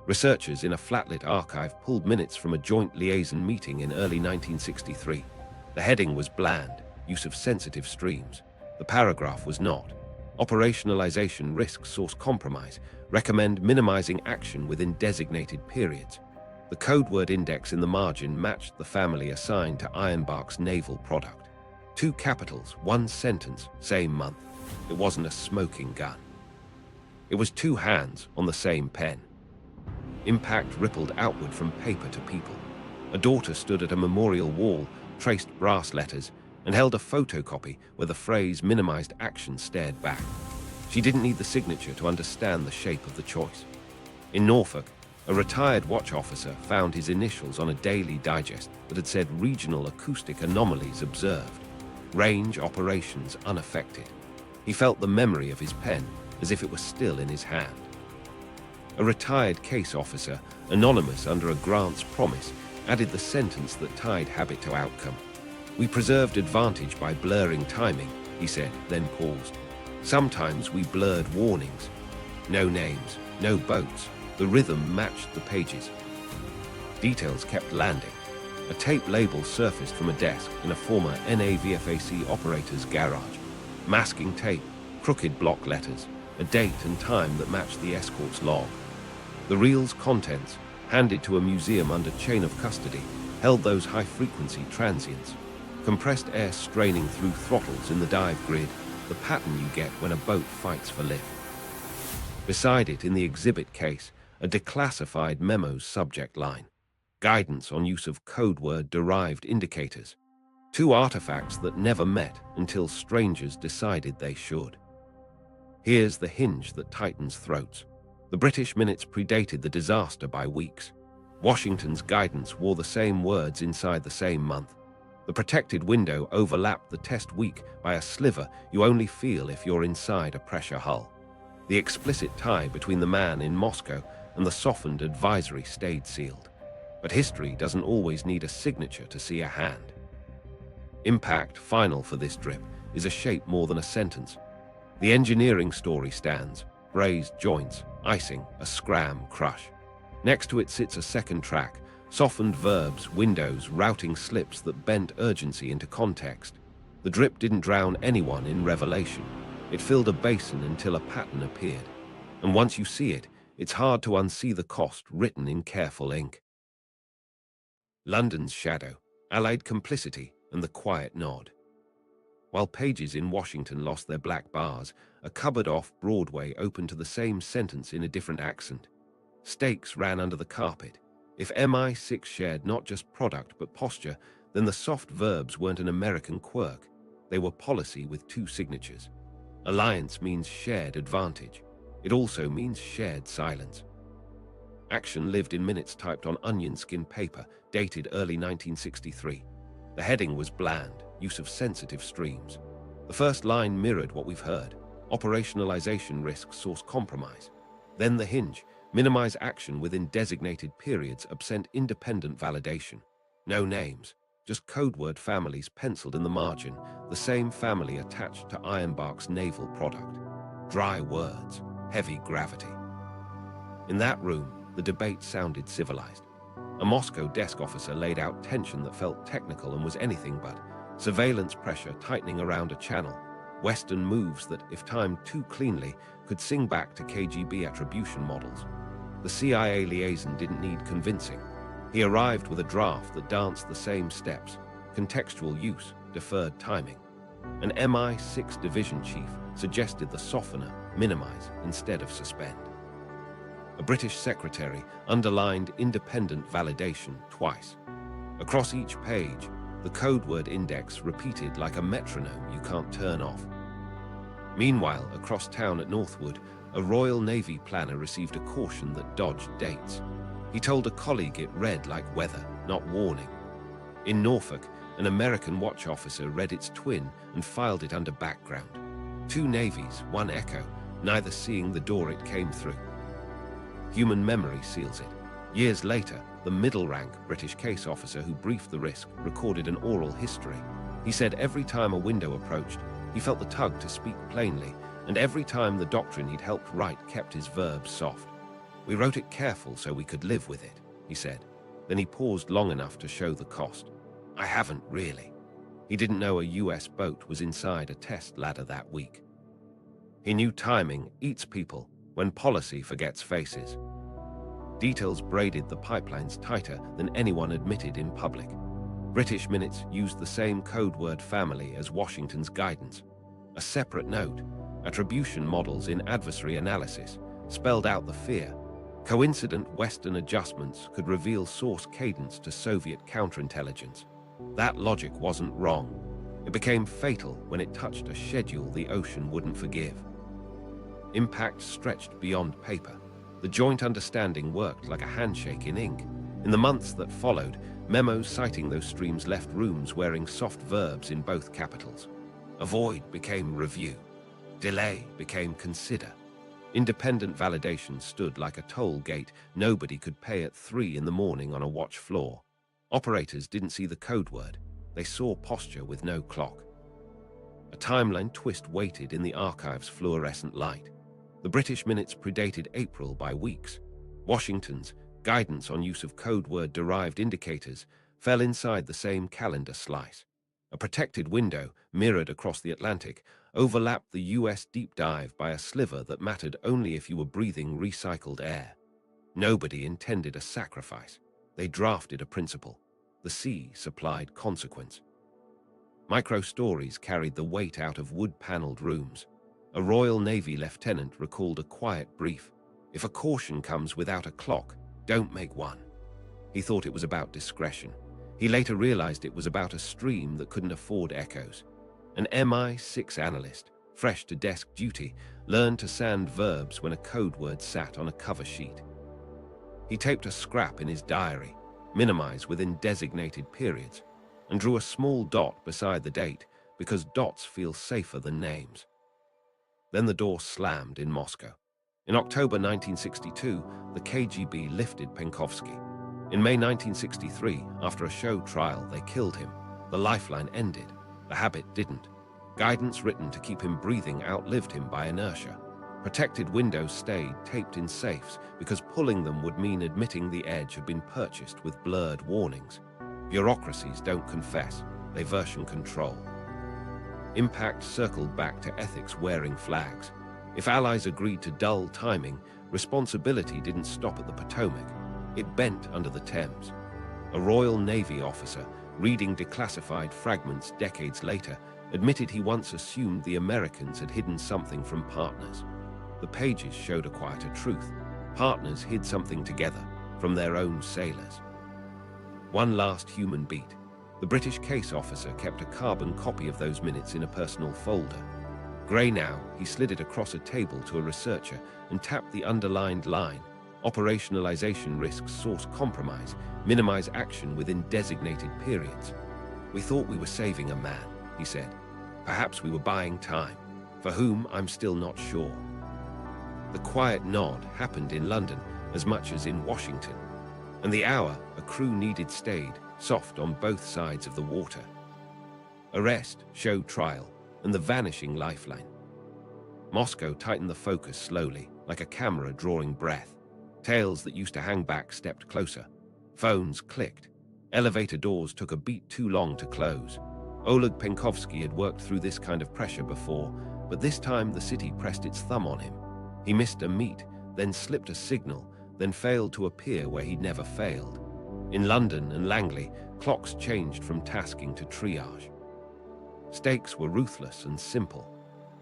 Researchers in a flatlit archive pulled minutes from a joint liaison meeting in early 1963. The heading was bland, use of sensitive streams. The paragraph was not. Operationalization risk source compromise. Recommend minimizing action within designated periods. The code word index in the margin matched the family assigned to IRONBARK's naval product. 2 capitals, 1 sentence, same month. It wasn't a smoking gun. It was 2 hands on the same pen. Impact rippled outward from paper to people. A daughter stood at a memorial wall, traced brass letters, and held a photocopy where the phrase minimized action stared back. She didn't need the signature to understand the shape of the choice. In Norfolk, a retired watch officer found his initials on a daily digest that had said regional acoustic anomalies observed, range operations unaffected. He felt the memory of his pen as if it were still in his hand. A retired case officer, anonymous under a grant's promise, added the sentence that tied habit to outcome. "We preserved advantage by blurring timing," he said, then paused. "Sometimes we blurred warnings. No names, no boats. The rhythm matched the pages." Details kept landing. A tape label surfaced from a desk in a former NAVFAC operator's garage. Masking tape, crooked block letters, a date and time that matched the escort's log. The reel's contents, handed to a museum under chain of custody, held those high-frequency transients. Compressed air straining through throttles in the dive grid, the pattern you get when a boat fights for lift. Beside it, in the exhibit case, a declassified memo's subject line. Guidance on use of code word-derived indicators. 2 artifacts that never met until strangers decided they should. Here's the hinge that tightens throats. The British minutes predated the disaster by weeks. Washington's guidance wore the same words inside the same month. The protected window overlapped the test week by a sliver you only feel if you're inside a pressure hull. The explicit tie between the man in Moscow and the softened advisory stayed sealed. But history doesn't always need a signature to see a hand. Impact, final for this drip, is a shape more than a sentence. The engineering story stands, brazed joints, icing, a scram crush. Next to it sits a second track, softened verbs, windows, routing slips that bent urgency into context. The drip didn't drown anyone in revelation. It filled a basin until a pattern appeared. And once you see it, it's hard to unsee the cost written in careful ink. London's shadow, allied complicity, and the quiet nod. While pages in Washington lost their black bars, a cupboard off Broadway opened to the same sentence in a different accent. Stakes ran under the carpet. If MI6 shared not just product but posture, then the soft verbs weren't an American quirk. They were policy with 2 signatures. Alliance means shared advantage. It also means shared silence. Action lived in minutes typed on onion skin paper, dated early 1963. The heading was bland, use of sensitive streams. The first line mirrored what we've heard. Operationalization risk source compromise. Then the hinge. Minimize action within designated periods, absent independent validation. No names, just code word families penciled in the margin, the same family attached to IRONBARK's naval product. Dry words. heavy gravity. In that room, the debate sounded civilized. A Moscow desk officer laid out tension that felt technical and was anything but. Surveillance pressure tightening around a channel. Western moves that, if timed too cleanly, could sing back to KGB attribution models. The CIA liaison didn't need convincing. He arrived with a draft that danced the same steps: contextual use, deferred timing. An MI6 division chief suggested the softener, minimize, instead of suspend. A British secretary underlined independent validation twice. Across each page, the code word index repeated like a metronome you can't turn off. Meanwhile, across town at Northwood, a Royal Navy planner received a caution that dodged dates. He told a colleague it read like weather, not warning. In Norfolk, an American watch officer read its twin and filed it under background. Two navies, one echo, neither seeing the door it came through. Human memory seals it. Years later, the middle-rank British case officer who briefed the risk recorded an oral history. He said every time a window approached, he felt the tug to speak plainly, and every time the doctrine he'd helped write kept his verbs soft. "We wrote it careful so we could live with it," he said. Then he paused long enough to show the cost. "I haven't really." He didn't know a US boat was inside a test ladder that week. He knew timing eats people when policy forgets faces. Details braided the pipelines tighter than anyone admitted in public. British minutes used the same code word family as Washington's guidance. A separate note, attribution models in adversary analysis, spelled out the fear. Coincident Western adjustments could reveal source cadence to Soviet counterintelligence. That logic wasn't wrong. It became fatal when it touched a schedule the ocean wouldn't forgive. Impact stretched beyond paper. The joint understanding worked like a handshake in ink. In the months that followed, memos citing those streams left rooms wearing soft verbs in both capitals. Avoid became review. Delay became consider. Independent validation stood like a toll gate nobody could pay at 3 in the morning on a watch floor. Operators didn't see the code word. They saw posture with no clock. A timeline twist waited in the archive's fluorescent light. The British minutes predated April by weeks. Washington's guidance on use of code word-derived indicators fell inside the same calendar slice. A protected window, mirrored across the Atlantic, overlapped the US deep dive by a sliver that mattered only if you were breathing recycled air. Nobody intended a sacrifice. They drafted a principle. The sea supplied consequence. Micro-stories carried the weight out of wood-paneled rooms. A Royal Navy lieutenant recalled a quiet brief. "If a caution comes without a clock, don't make one." He thought it was about discretion. He later realized it was about a stream that couldn't afford echoes. An MI6 analyst, fresh to desk duty, learned to sand verbs when a code word sat on a cover sheet. He taped a scrap in his diary, minimize within designated periods, and drew a small dot beside the date because dots feel safer than names. Then the door slammed in Moscow. In October 1962, the KGB lifted Penkovsky. In May 1963, after a show trial, they killed him. The lifeline ended. The habit didn't. Guidance written to keep him breathing outlived him by inertia. Protected windows stayed taped in safes because pulling them would mean admitting the edge had been purchased with blurred warnings. Bureaucracies don't confess, they version control. Impact circled back to ethics wearing flags. If allies agreed to dull timing, responsibility didn't stop at the Potomac. It bent under the Thames. A Royal Navy officer, reading declassified fragments decades later, admitted he once assumed the Americans had hidden something from partners. The pages showed a quieter truth. Partners hid something together from their own sailors. One last human beat. The British case officer kept a carbon copy of those minutes in a personal folder. Grey now, he slid it across a table to a researcher and tapped the underlined line. Operationalization risks source compromise, minimize action within designated periods. "We thought we were saving a man," he said. "Perhaps we were buying time. For whom, I'm still not sure." The quiet nod happened in London as much as in Washington. And the hour a crew needed stayed, soft on both sides of the water. Arrest, show trial, and the vanishing lifeline. Moscow tightened the focus slowly. like a camera drawing breath. Tails that used to hang back stepped closer. Phones clicked. Elevator doors took a beat too long to close. Oleg Penkovsky had worked through this kind of pressure before, but this time the city pressed its thumb on him. He missed a meet, then slipped a signal, then failed to appear where he'd never failed. In London and Langley, clocks changed from tasking to triage. Stakes were ruthless and simple.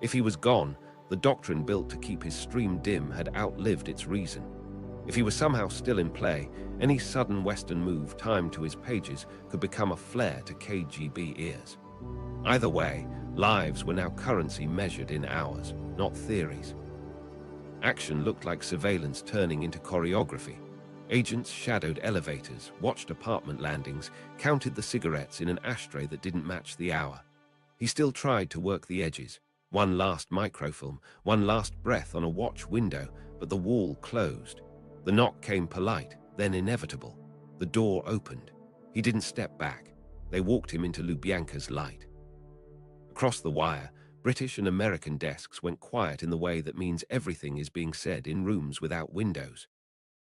If he was gone, the doctrine built to keep his stream dim had outlived its reason. If he was somehow still in play, any sudden Western move timed to his pages could become a flare to KGB ears. Either way, lives were now currency measured in hours, not theories. Action looked like surveillance turning into choreography. Agents shadowed elevators, watched apartment landings, counted the cigarettes in an ashtray that didn't match the hour. He still tried to work the edges. One last microfilm, one last breath on a watch window, but the wall closed. The knock came polite, then inevitable. The door opened. He didn't step back. They walked him into Lubyanka's light. Across the wire, British and American desks went quiet in the way that means everything is being said in rooms without windows.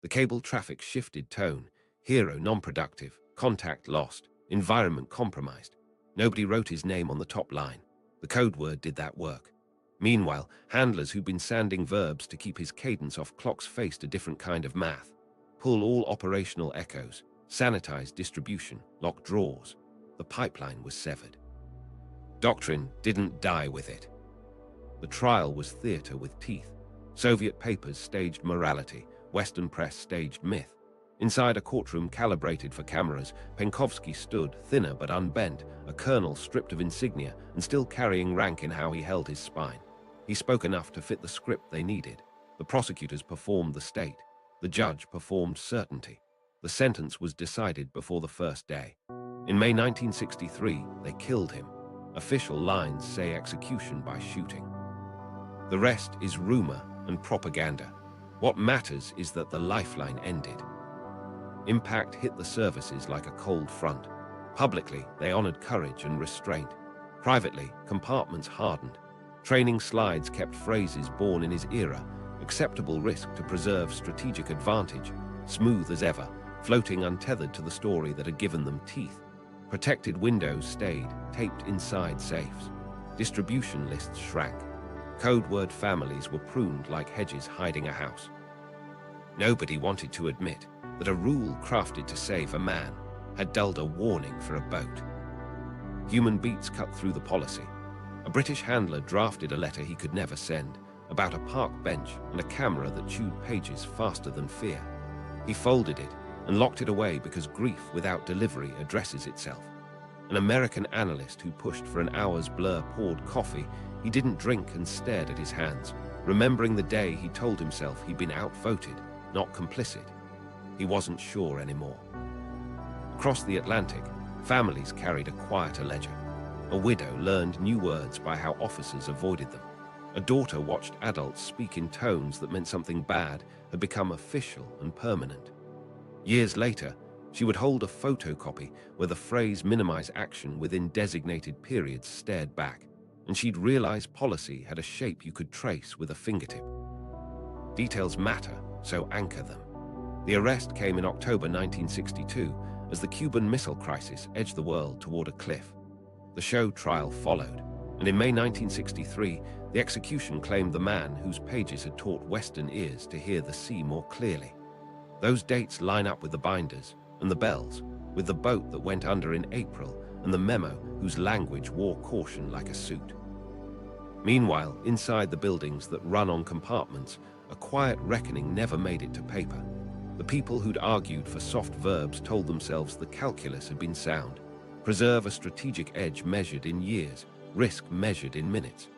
The cable traffic shifted tone. Hero non-productive, contact lost, environment compromised. Nobody wrote his name on the top line. The code word did that work. Meanwhile, handlers who'd been sanding verbs to keep his cadence off clocks faced a different kind of math. Pull all operational echoes, sanitize distribution, lock drawers. The pipeline was severed. Doctrine didn't die with it. The trial was theater with teeth. Soviet papers staged morality, Western press staged myth. Inside a courtroom calibrated for cameras, Penkovsky stood, thinner but unbent, a colonel stripped of insignia and still carrying rank in how he held his spine. He spoke enough to fit the script they needed. The prosecutors performed the state. The judge performed certainty. The sentence was decided before the first day. In May 1963, they killed him. Official lines say execution by shooting. The rest is rumor and propaganda. What matters is that the lifeline ended. Impact hit the services like a cold front. Publicly, they honored courage and restraint. Privately, compartments hardened. Training slides kept phrases born in his era, acceptable risk to preserve strategic advantage, smooth as ever, floating untethered to the story that had given them teeth. Protected windows stayed, taped inside safes. Distribution lists shrank. Code word families were pruned like hedges hiding a house. Nobody wanted to admit that a rule crafted to save a man had dulled a warning for a boat. Human beats cut through the policy. A British handler drafted a letter he could never send, about a park bench and a camera that chewed pages faster than fear. He folded it and locked it away because grief without delivery addresses itself. An American analyst who pushed for an hour's blur poured coffee. He didn't drink and stared at his hands, remembering the day he told himself he'd been outvoted, not complicit. He wasn't sure anymore. Across the Atlantic, families carried a quieter ledger. A widow learned new words by how officers avoided them. A daughter watched adults speak in tones that meant something bad had become official and permanent. Years later, she would hold a photocopy where the phrase minimize action within designated periods stared back, and she'd realize policy had a shape you could trace with a fingertip. Details matter, so anchor them. The arrest came in October 1962 as the Cuban Missile Crisis edged the world toward a cliff. The show trial followed, and in May 1963, the execution claimed the man whose pages had taught Western ears to hear the sea more clearly. Those dates line up with the binders and the bells, with the boat that went under in April and the memo whose language wore caution like a suit. Meanwhile, inside the buildings that run on compartments, a quiet reckoning never made it to paper. The people who'd argued for soft verbs told themselves the calculus had been sound. Preserve a strategic edge measured in years, risk measured in minutes.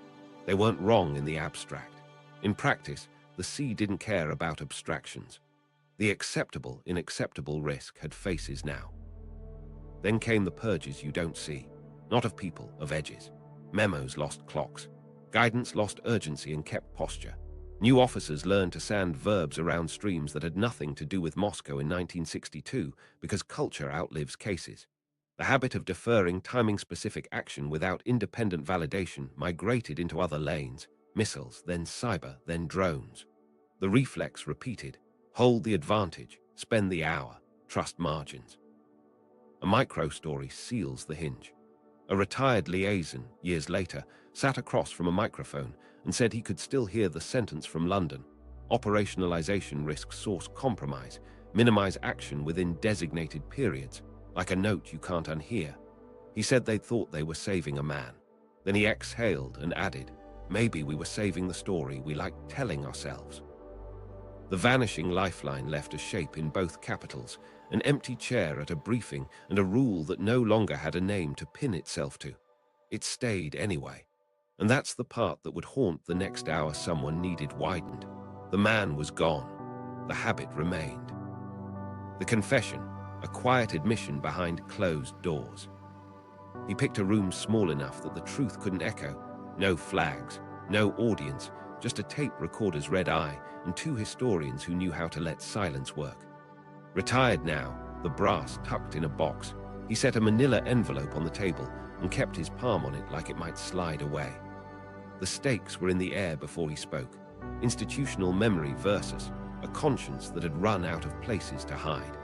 They weren't wrong in the abstract. In practice, the sea didn't care about abstractions. The acceptable in acceptable risk had faces now. Then came the purges you don't see, not of people, of edges. Memos lost clocks. Guidance lost urgency and kept posture. New officers learned to sand verbs around streams that had nothing to do with Moscow in 1962 because culture outlives cases. The habit of deferring timing-specific action without independent validation migrated into other lanes, missiles, then cyber, then drones. The reflex repeated, hold the advantage, spend the hour, trust margins. A micro-story seals the hinge. A retired liaison, years later, sat across from a microphone and said he could still hear the sentence from London. Operationalization risks source compromise, minimize action within designated periods, like a note you can't unhear. He said they thought they were saving a man. Then he exhaled and added, maybe we were saving the story we like telling ourselves. The vanishing lifeline left a shape in both capitals, an empty chair at a briefing and a rule that no longer had a name to pin itself to. It stayed anyway. And that's the part that would haunt the next hour someone needed widened. The man was gone. The habit remained. The confession, a quiet admission behind closed doors. He picked a room small enough that the truth couldn't echo. No flags, no audience, just a tape recorder's red eye and two historians who knew how to let silence work. Retired now, the brass tucked in a box, he set a manila envelope on the table and kept his palm on it like it might slide away. The stakes were in the air before he spoke. Institutional memory versus a conscience that had run out of places to hide.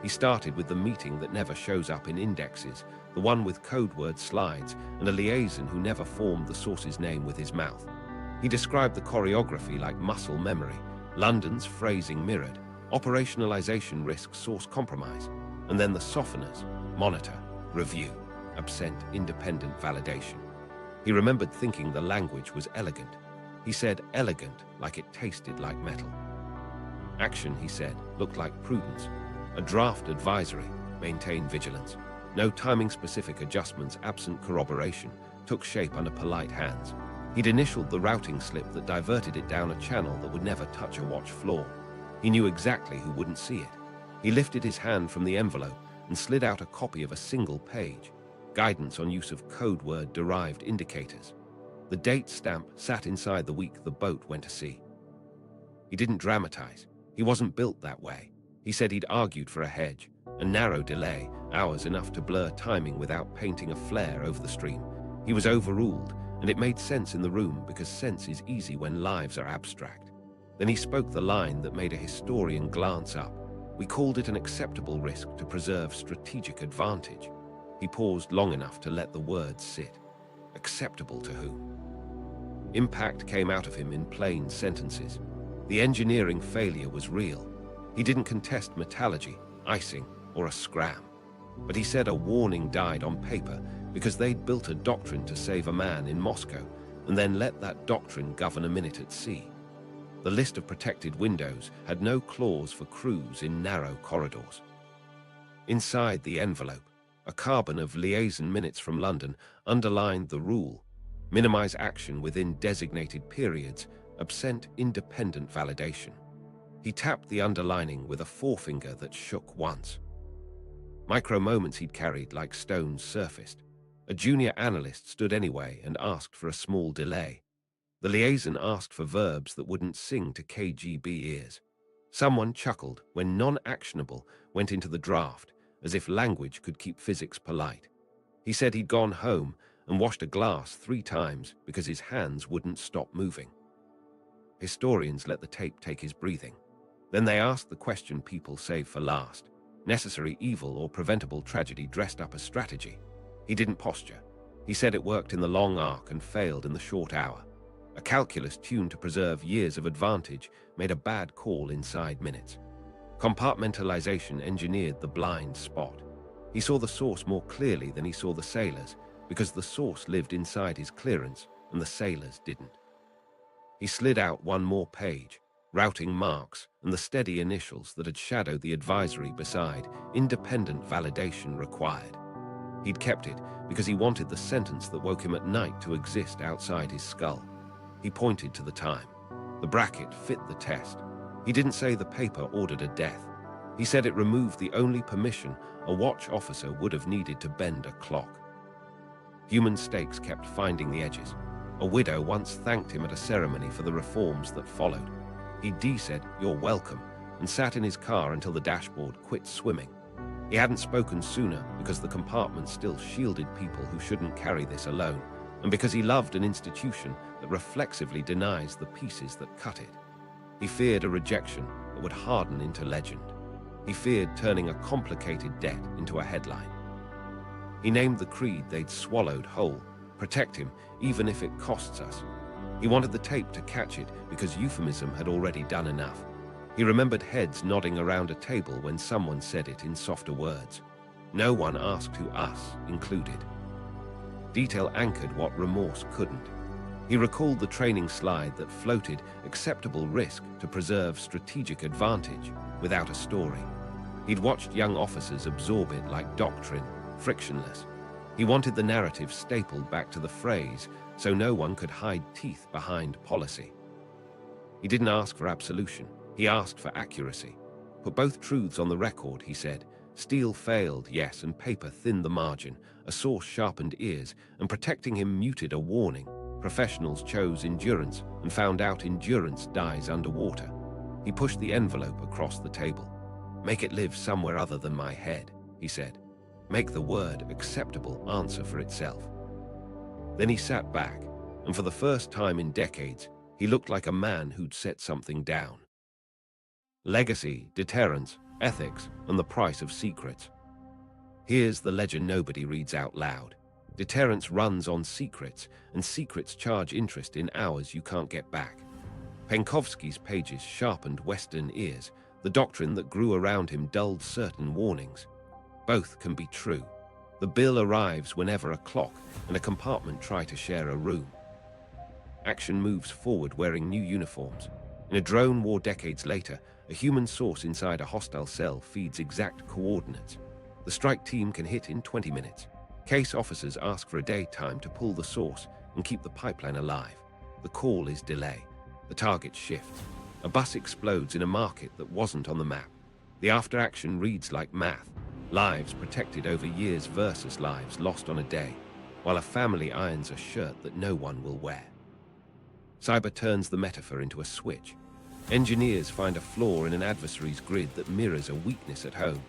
He started with the meeting that never shows up in indexes, the one with code word slides and a liaison who never formed the source's name with his mouth. He described the choreography like muscle memory, London's phrasing mirrored, operationalization risks source compromise, and then the softeners, monitor, review, absent independent validation. He remembered thinking the language was elegant. He said elegant like it tasted like metal. Action, he said, looked like prudence. A draft advisory, maintain vigilance. No timing-specific adjustments absent corroboration, took shape under polite hands. He'd initialed the routing slip that diverted it down a channel that would never touch a watch floor. He knew exactly who wouldn't see it. He lifted his hand from the envelope and slid out a copy of a single page, guidance on use of code word-derived indicators. The date stamp sat inside the week the boat went to sea. He didn't dramatize. He wasn't built that way. He said he'd argued for a hedge, a narrow delay, hours enough to blur timing without painting a flare over the stream. He was overruled, and it made sense in the room because sense is easy when lives are abstract. Then he spoke the line that made a historian glance up. We called it an acceptable risk to preserve strategic advantage. He paused long enough to let the words sit. Acceptable to whom? Impact came out of him in plain sentences. The engineering failure was real. He didn't contest metallurgy, icing, or a scram. But he said a warning died on paper because they'd built a doctrine to save a man in Moscow and then let that doctrine govern a minute at sea. The list of protected windows had no clause for crews in narrow corridors. Inside the envelope, a carbon of liaison minutes from London underlined the rule: minimize action within designated periods, absent independent validation. He tapped the underlining with a forefinger that shook once. Micro-moments he'd carried like stones surfaced. A junior analyst stood anyway and asked for a small delay. The liaison asked for verbs that wouldn't sing to KGB ears. Someone chuckled when non-actionable went into the draft, as if language could keep physics polite. He said he'd gone home and washed a glass 3 times because his hands wouldn't stop moving. Historians let the tape take his breathing. Then they asked the question people save for last: necessary evil or preventable tragedy dressed up as strategy. He didn't posture. He said it worked in the long arc and failed in the short hour. A calculus tuned to preserve years of advantage made a bad call inside minutes. Compartmentalization engineered the blind spot. He saw the source more clearly than he saw the sailors because the source lived inside his clearance and the sailors didn't. He slid out one more page, routing marks and the steady initials that had shadowed the advisory beside independent validation required. He'd kept it because he wanted the sentence that woke him at night to exist outside his skull. He pointed to the time. The bracket fit the test. He didn't say the paper ordered a death. He said it removed the only permission a watch officer would have needed to bend a clock. Human stakes kept finding the edges. A widow once thanked him at a ceremony for the reforms that followed. He said, "You're welcome," and sat in his car until the dashboard quit swimming. He hadn't spoken sooner because the compartment still shielded people who shouldn't carry this alone, and because he loved an institution that reflexively denies the pieces that cut it. He feared a rejection that would harden into legend. He feared turning a complicated debt into a headline. He named the creed they'd swallowed whole, protect him even if it costs us. He wanted the tape to catch it because euphemism had already done enough. He remembered heads nodding around a table when someone said it in softer words. No one asked who us included. Detail anchored what remorse couldn't. He recalled the training slide that floated acceptable risk to preserve strategic advantage without a story. He'd watched young officers absorb it like doctrine, frictionless. He wanted the narrative stapled back to the phrase so no one could hide teeth behind policy. He didn't ask for absolution. He asked for accuracy. Put both truths on the record, he said. Steel failed, yes, and paper thinned the margin. A source sharpened ears, and protecting him muted a warning. Professionals chose endurance and found out endurance dies underwater. He pushed the envelope across the table. Make it live somewhere other than my head, he said. Make the word acceptable answer for itself. Then he sat back, and for the first time in decades, he looked like a man who'd set something down. Legacy, deterrence, ethics, and the price of secrets. Here's the legend nobody reads out loud. Deterrence runs on secrets, and secrets charge interest in hours you can't get back. Penkovsky's pages sharpened Western ears. The doctrine that grew around him dulled certain warnings. Both can be true. The bill arrives whenever a clock and a compartment try to share a room. Action moves forward wearing new uniforms. In a drone war decades later, a human source inside a hostile cell feeds exact coordinates. The strike team can hit in 20 minutes. Case officers ask for a day time to pull the source and keep the pipeline alive. The call is delay. The target shifts. A bus explodes in a market that wasn't on the map. The after-action reads like math. Lives protected over years versus lives lost on a day, while a family irons a shirt that no one will wear. Cyber turns the metaphor into a switch. Engineers find a flaw in an adversary's grid that mirrors a weakness at home.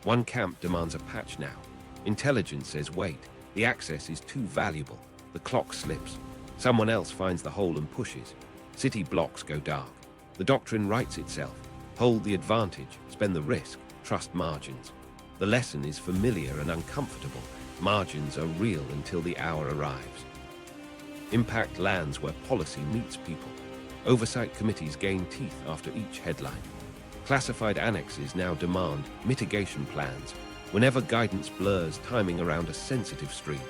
One camp demands a patch now. Intelligence says wait, the access is too valuable. The clock slips. Someone else finds the hole and pushes. City blocks go dark. The doctrine writes itself. Hold the advantage, spend the risk, trust margins. The lesson is familiar and uncomfortable. Margins are real until the hour arrives. Impact lands where policy meets people. Oversight committees gain teeth after each headline. Classified annexes now demand mitigation plans whenever guidance blurs timing around a sensitive stream.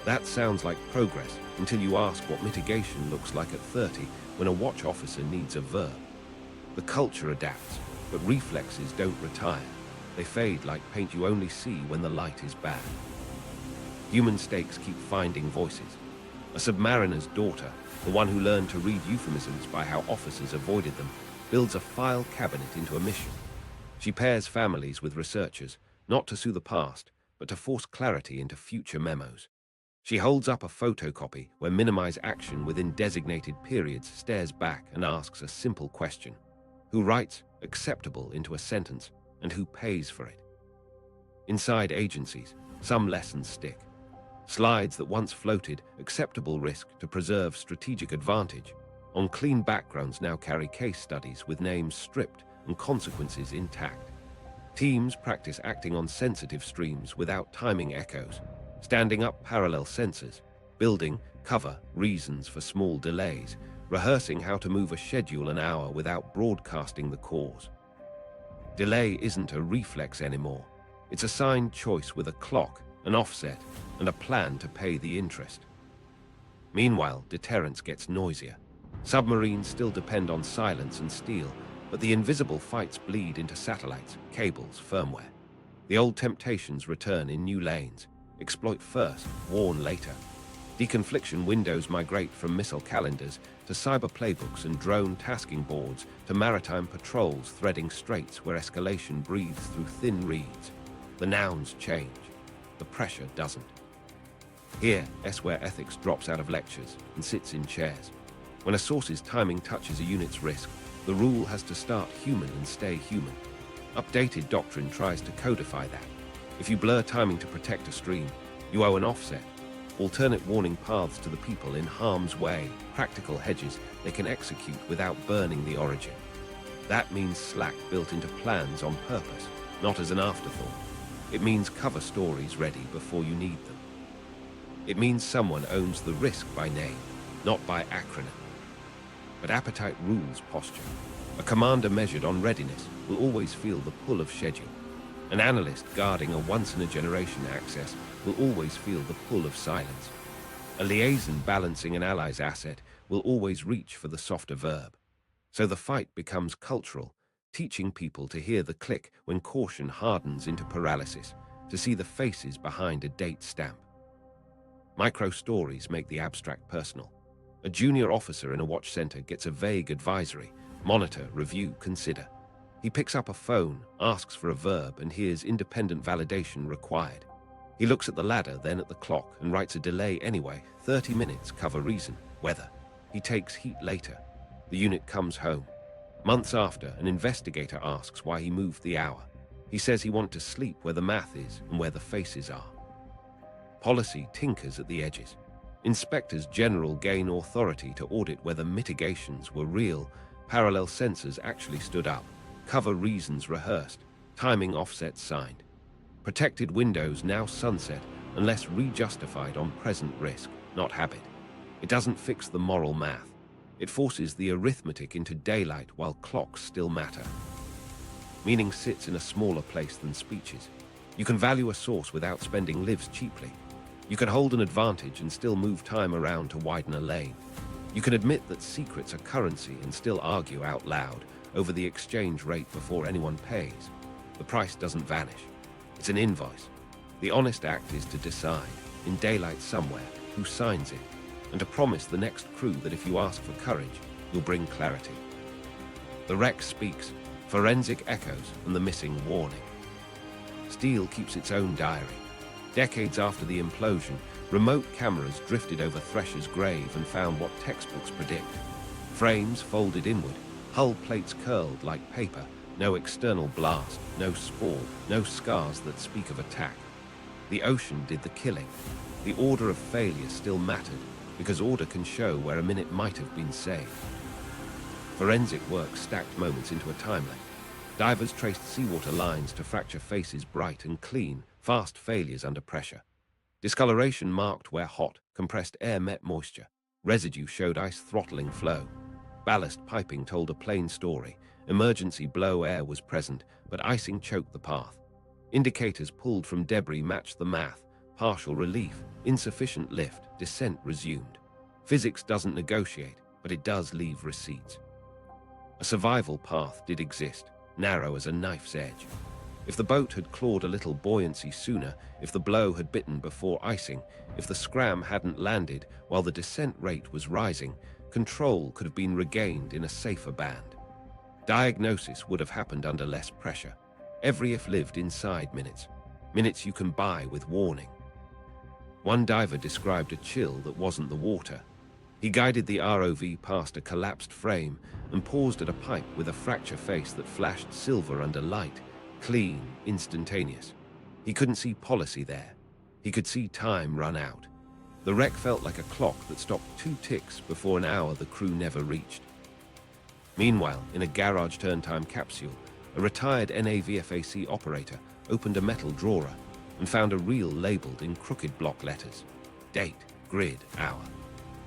That sounds like progress until you ask what mitigation looks like at 30 when a watch officer needs a verb. The culture adapts, but reflexes don't retire. They fade like paint you only see when the light is bad. Human stakes keep finding voices. A submariner's daughter, the one who learned to read euphemisms by how officers avoided them, builds a file cabinet into a mission. She pairs families with researchers, not to sue the past, but to force clarity into future memos. She holds up a photocopy where minimize action within designated periods stares back and asks a simple question. Who writes acceptable into a sentence, and who pays for it? Inside agencies, some lessons stick. Slides that once floated acceptable risk to preserve strategic advantage on clean backgrounds now carry case studies with names stripped and consequences intact. Teams practice acting on sensitive streams without timing echoes, standing up parallel sensors, building cover reasons for small delays, rehearsing how to move a schedule an hour without broadcasting the cause. Delay isn't a reflex anymore. It's a signed choice with a clock, an offset, and a plan to pay the interest. Meanwhile, deterrence gets noisier. Submarines still depend on silence and steel, but the invisible fights bleed into satellites, cables, firmware. The old temptations return in new lanes. Exploit first, warn later. Deconfliction windows migrate from missile calendars to cyber playbooks and drone tasking boards to maritime patrols threading straits where escalation breathes through thin reeds. The nouns change. The pressure doesn't. Here, S-where ethics drops out of lectures and sits in chairs. When a source's timing touches a unit's risk, the rule has to start human and stay human. Updated doctrine tries to codify that. If you blur timing to protect a stream, you owe an offset. alternate warning paths to the people in harm's way, practical hedges they can execute without burning the origin. That means slack built into plans on purpose, not as an afterthought. It means cover stories ready before you need them. It means someone owns the risk by name, not by acronym. But appetite rules posture. A commander measured on readiness will always feel the pull of schedule. An analyst guarding a once-in-a-generation access will always feel the pull of silence. A liaison balancing an ally's asset will always reach for the softer verb. So the fight becomes cultural, teaching people to hear the click when caution hardens into paralysis, to see the faces behind a date stamp. Micro-stories make the abstract personal. A junior officer in a watch center gets a vague advisory: monitor, review, consider. He picks up a phone, asks for a verb, and hears independent validation required. He looks at the ladder, then at the clock, and writes a delay anyway. 30 minutes, cover reason, weather. He takes heat later. The unit comes home. Months after, an investigator asks why he moved the hour. He says he wants to sleep where the math is and where the faces are. Policy tinkers at the edges. Inspectors general gain authority to audit whether mitigations were real, parallel sensors actually stood up, cover reasons rehearsed, timing offsets signed. Protected windows now sunset unless rejustified on present risk, not habit. It doesn't fix the moral math. It forces the arithmetic into daylight while clocks still matter. Meaning sits in a smaller place than speeches. You can value a source without spending lives cheaply. You can hold an advantage and still move time around to widen a lane. You can admit that secrets are currency and still argue out loud over the exchange rate before anyone pays. The price doesn't vanish. It's an invoice. The honest act is to decide, in daylight somewhere, who signs it, and to promise the next crew that if you ask for courage, you'll bring clarity. The wreck speaks, forensic echoes, and the missing warning. Steel keeps its own diary. Decades after the implosion, remote cameras drifted over Thresher's grave and found what textbooks predict. Frames folded inward, hull plates curled like paper, no external blast, no spall, no scars that speak of attack. The ocean did the killing. The order of failure still mattered, because order can show where a minute might have been saved. Forensic work stacked moments into a timeline. Divers traced seawater lines to fracture faces bright and clean, fast failures under pressure. Discoloration marked where hot, compressed air met moisture. Residue showed ice throttling flow. Ballast piping told a plain story. Emergency blow air was present, but icing choked the path. Indicators pulled from debris matched the math. Partial relief, insufficient lift, descent resumed. Physics doesn't negotiate, but it does leave receipts. A survival path did exist, narrow as a knife's edge. If the boat had clawed a little buoyancy sooner, if the blow had bitten before icing, if the scram hadn't landed while the descent rate was rising, control could have been regained in a safer band. Diagnosis would have happened under less pressure. Every if lived inside minutes. Minutes you can buy with warning. One diver described a chill that wasn't the water. He guided the ROV past a collapsed frame and paused at a pipe with a fracture face that flashed silver under light, clean, instantaneous. He couldn't see policy there. He could see time run out. The wreck felt like a clock that stopped 2 ticks before an hour the crew never reached. Meanwhile, in a garage turn-time capsule, a retired NAVFAC operator opened a metal drawer and found a reel labeled in crooked block letters. Date, grid, hour.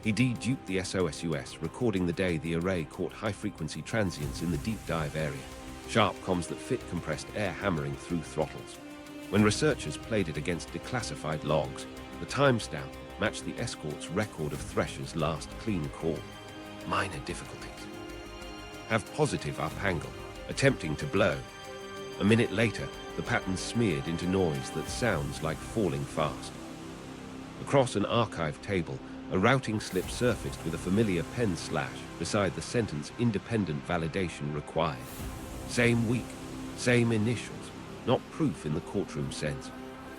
He deduped the SOSUS, recording the day the array caught high-frequency transients in the deep dive area. Sharp comms that fit compressed air hammering through throttles. When researchers played it against declassified logs, the timestamp matched the escort's record of Thresher's last clean call. Minor difficulties. Have positive up angle, attempting to blow. A minute later, the pattern smeared into noise that sounds like falling fast. Across an archive table, a routing slip surfaced with a familiar pen slash beside the sentence independent validation required. Same week, same initials, not proof in the courtroom sense.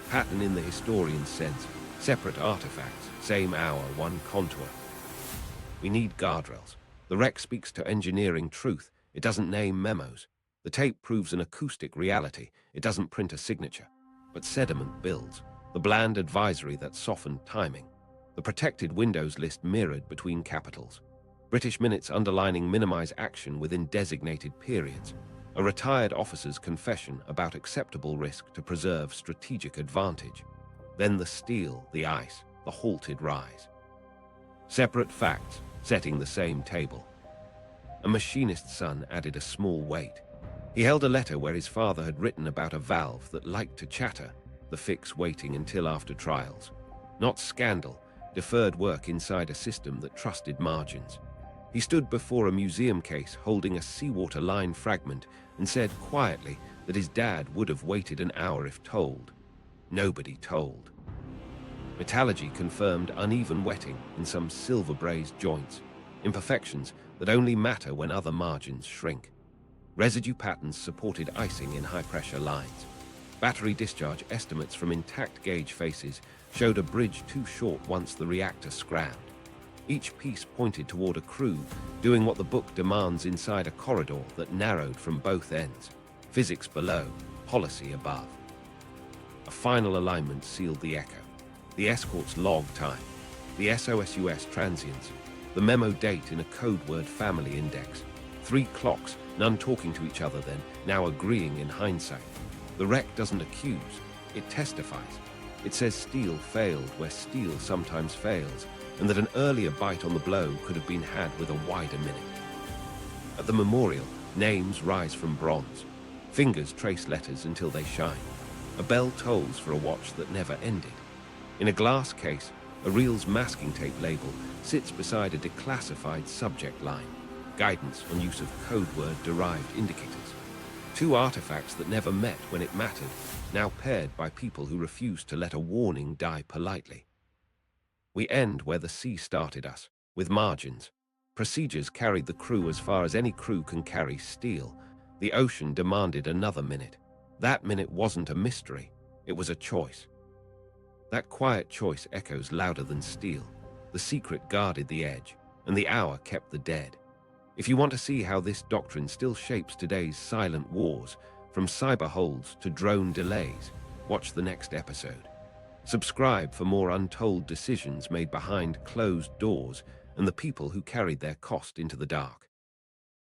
Pattern in the historian's sense, separate artifacts, same hour, one contour. We need guardrails. The rec speaks to engineering truth. It doesn't name memos. The tape proves an acoustic reality. It doesn't print a signature. But sediment builds, the bland advisory that softened timing. The protected windows list mirrored between capitals. British minutes underlining minimize action within designated periods. A retired officer's confession about acceptable risk to preserve strategic advantage. Then the steel, the ice, the halted rise. Separate facts, setting the same table. A machinist's son added a small weight. He held a letter where his father had written about a valve that liked to chatter, the fix waiting until after trials. Not scandal, deferred work inside a system that trusted margins. He stood before a museum case holding a seawater line fragment and said quietly that his dad would have waited an hour if told. Nobody told. Metallurgy confirmed uneven wetting in some silver-brazed joints, imperfections that only matter when other margins shrink. Residue patterns supported icing in high-pressure lines. Battery discharge estimates from intact gauge faces showed a bridge too short once the reactor scrammed. Each piece pointed toward a crew doing what the book demands inside a corridor that narrowed from both ends. Physics below, policy above. A final alignment sealed the echo. The escort's log time, the SOSUS transients, the memo date in a code word family index. 3 clocks, none talking to each other then, now agreeing in hindsight. The wreck doesn't accuse, it testifies. It says steel failed where steel sometimes fails, and that an earlier bite on the blow could have been had with a wider minute. At the memorial, names rise from bronze. Fingers trace letters until they shine. A bell tolls for a watch that never ended. In a glass case, a reel's masking tape label sits beside a declassified subject line, guidance on use of code word-derived indicators. 2 artifacts that never met when it mattered, now paired by people who refused to let a warning die politely. We end where the sea started us, with margins. Procedures carried the crew as far as any crew can carry steel. The ocean demanded another minute. That minute wasn't a mystery, it was a choice. That quiet choice echoes louder than steel. The secret guarded the edge, and the hour kept the dead. If you want to see how this doctrine still shapes today's silent wars, from cyber holds to drone delays, watch the next episode. Subscribe for more untold decisions made behind closed doors and the people who carried their cost into the dark.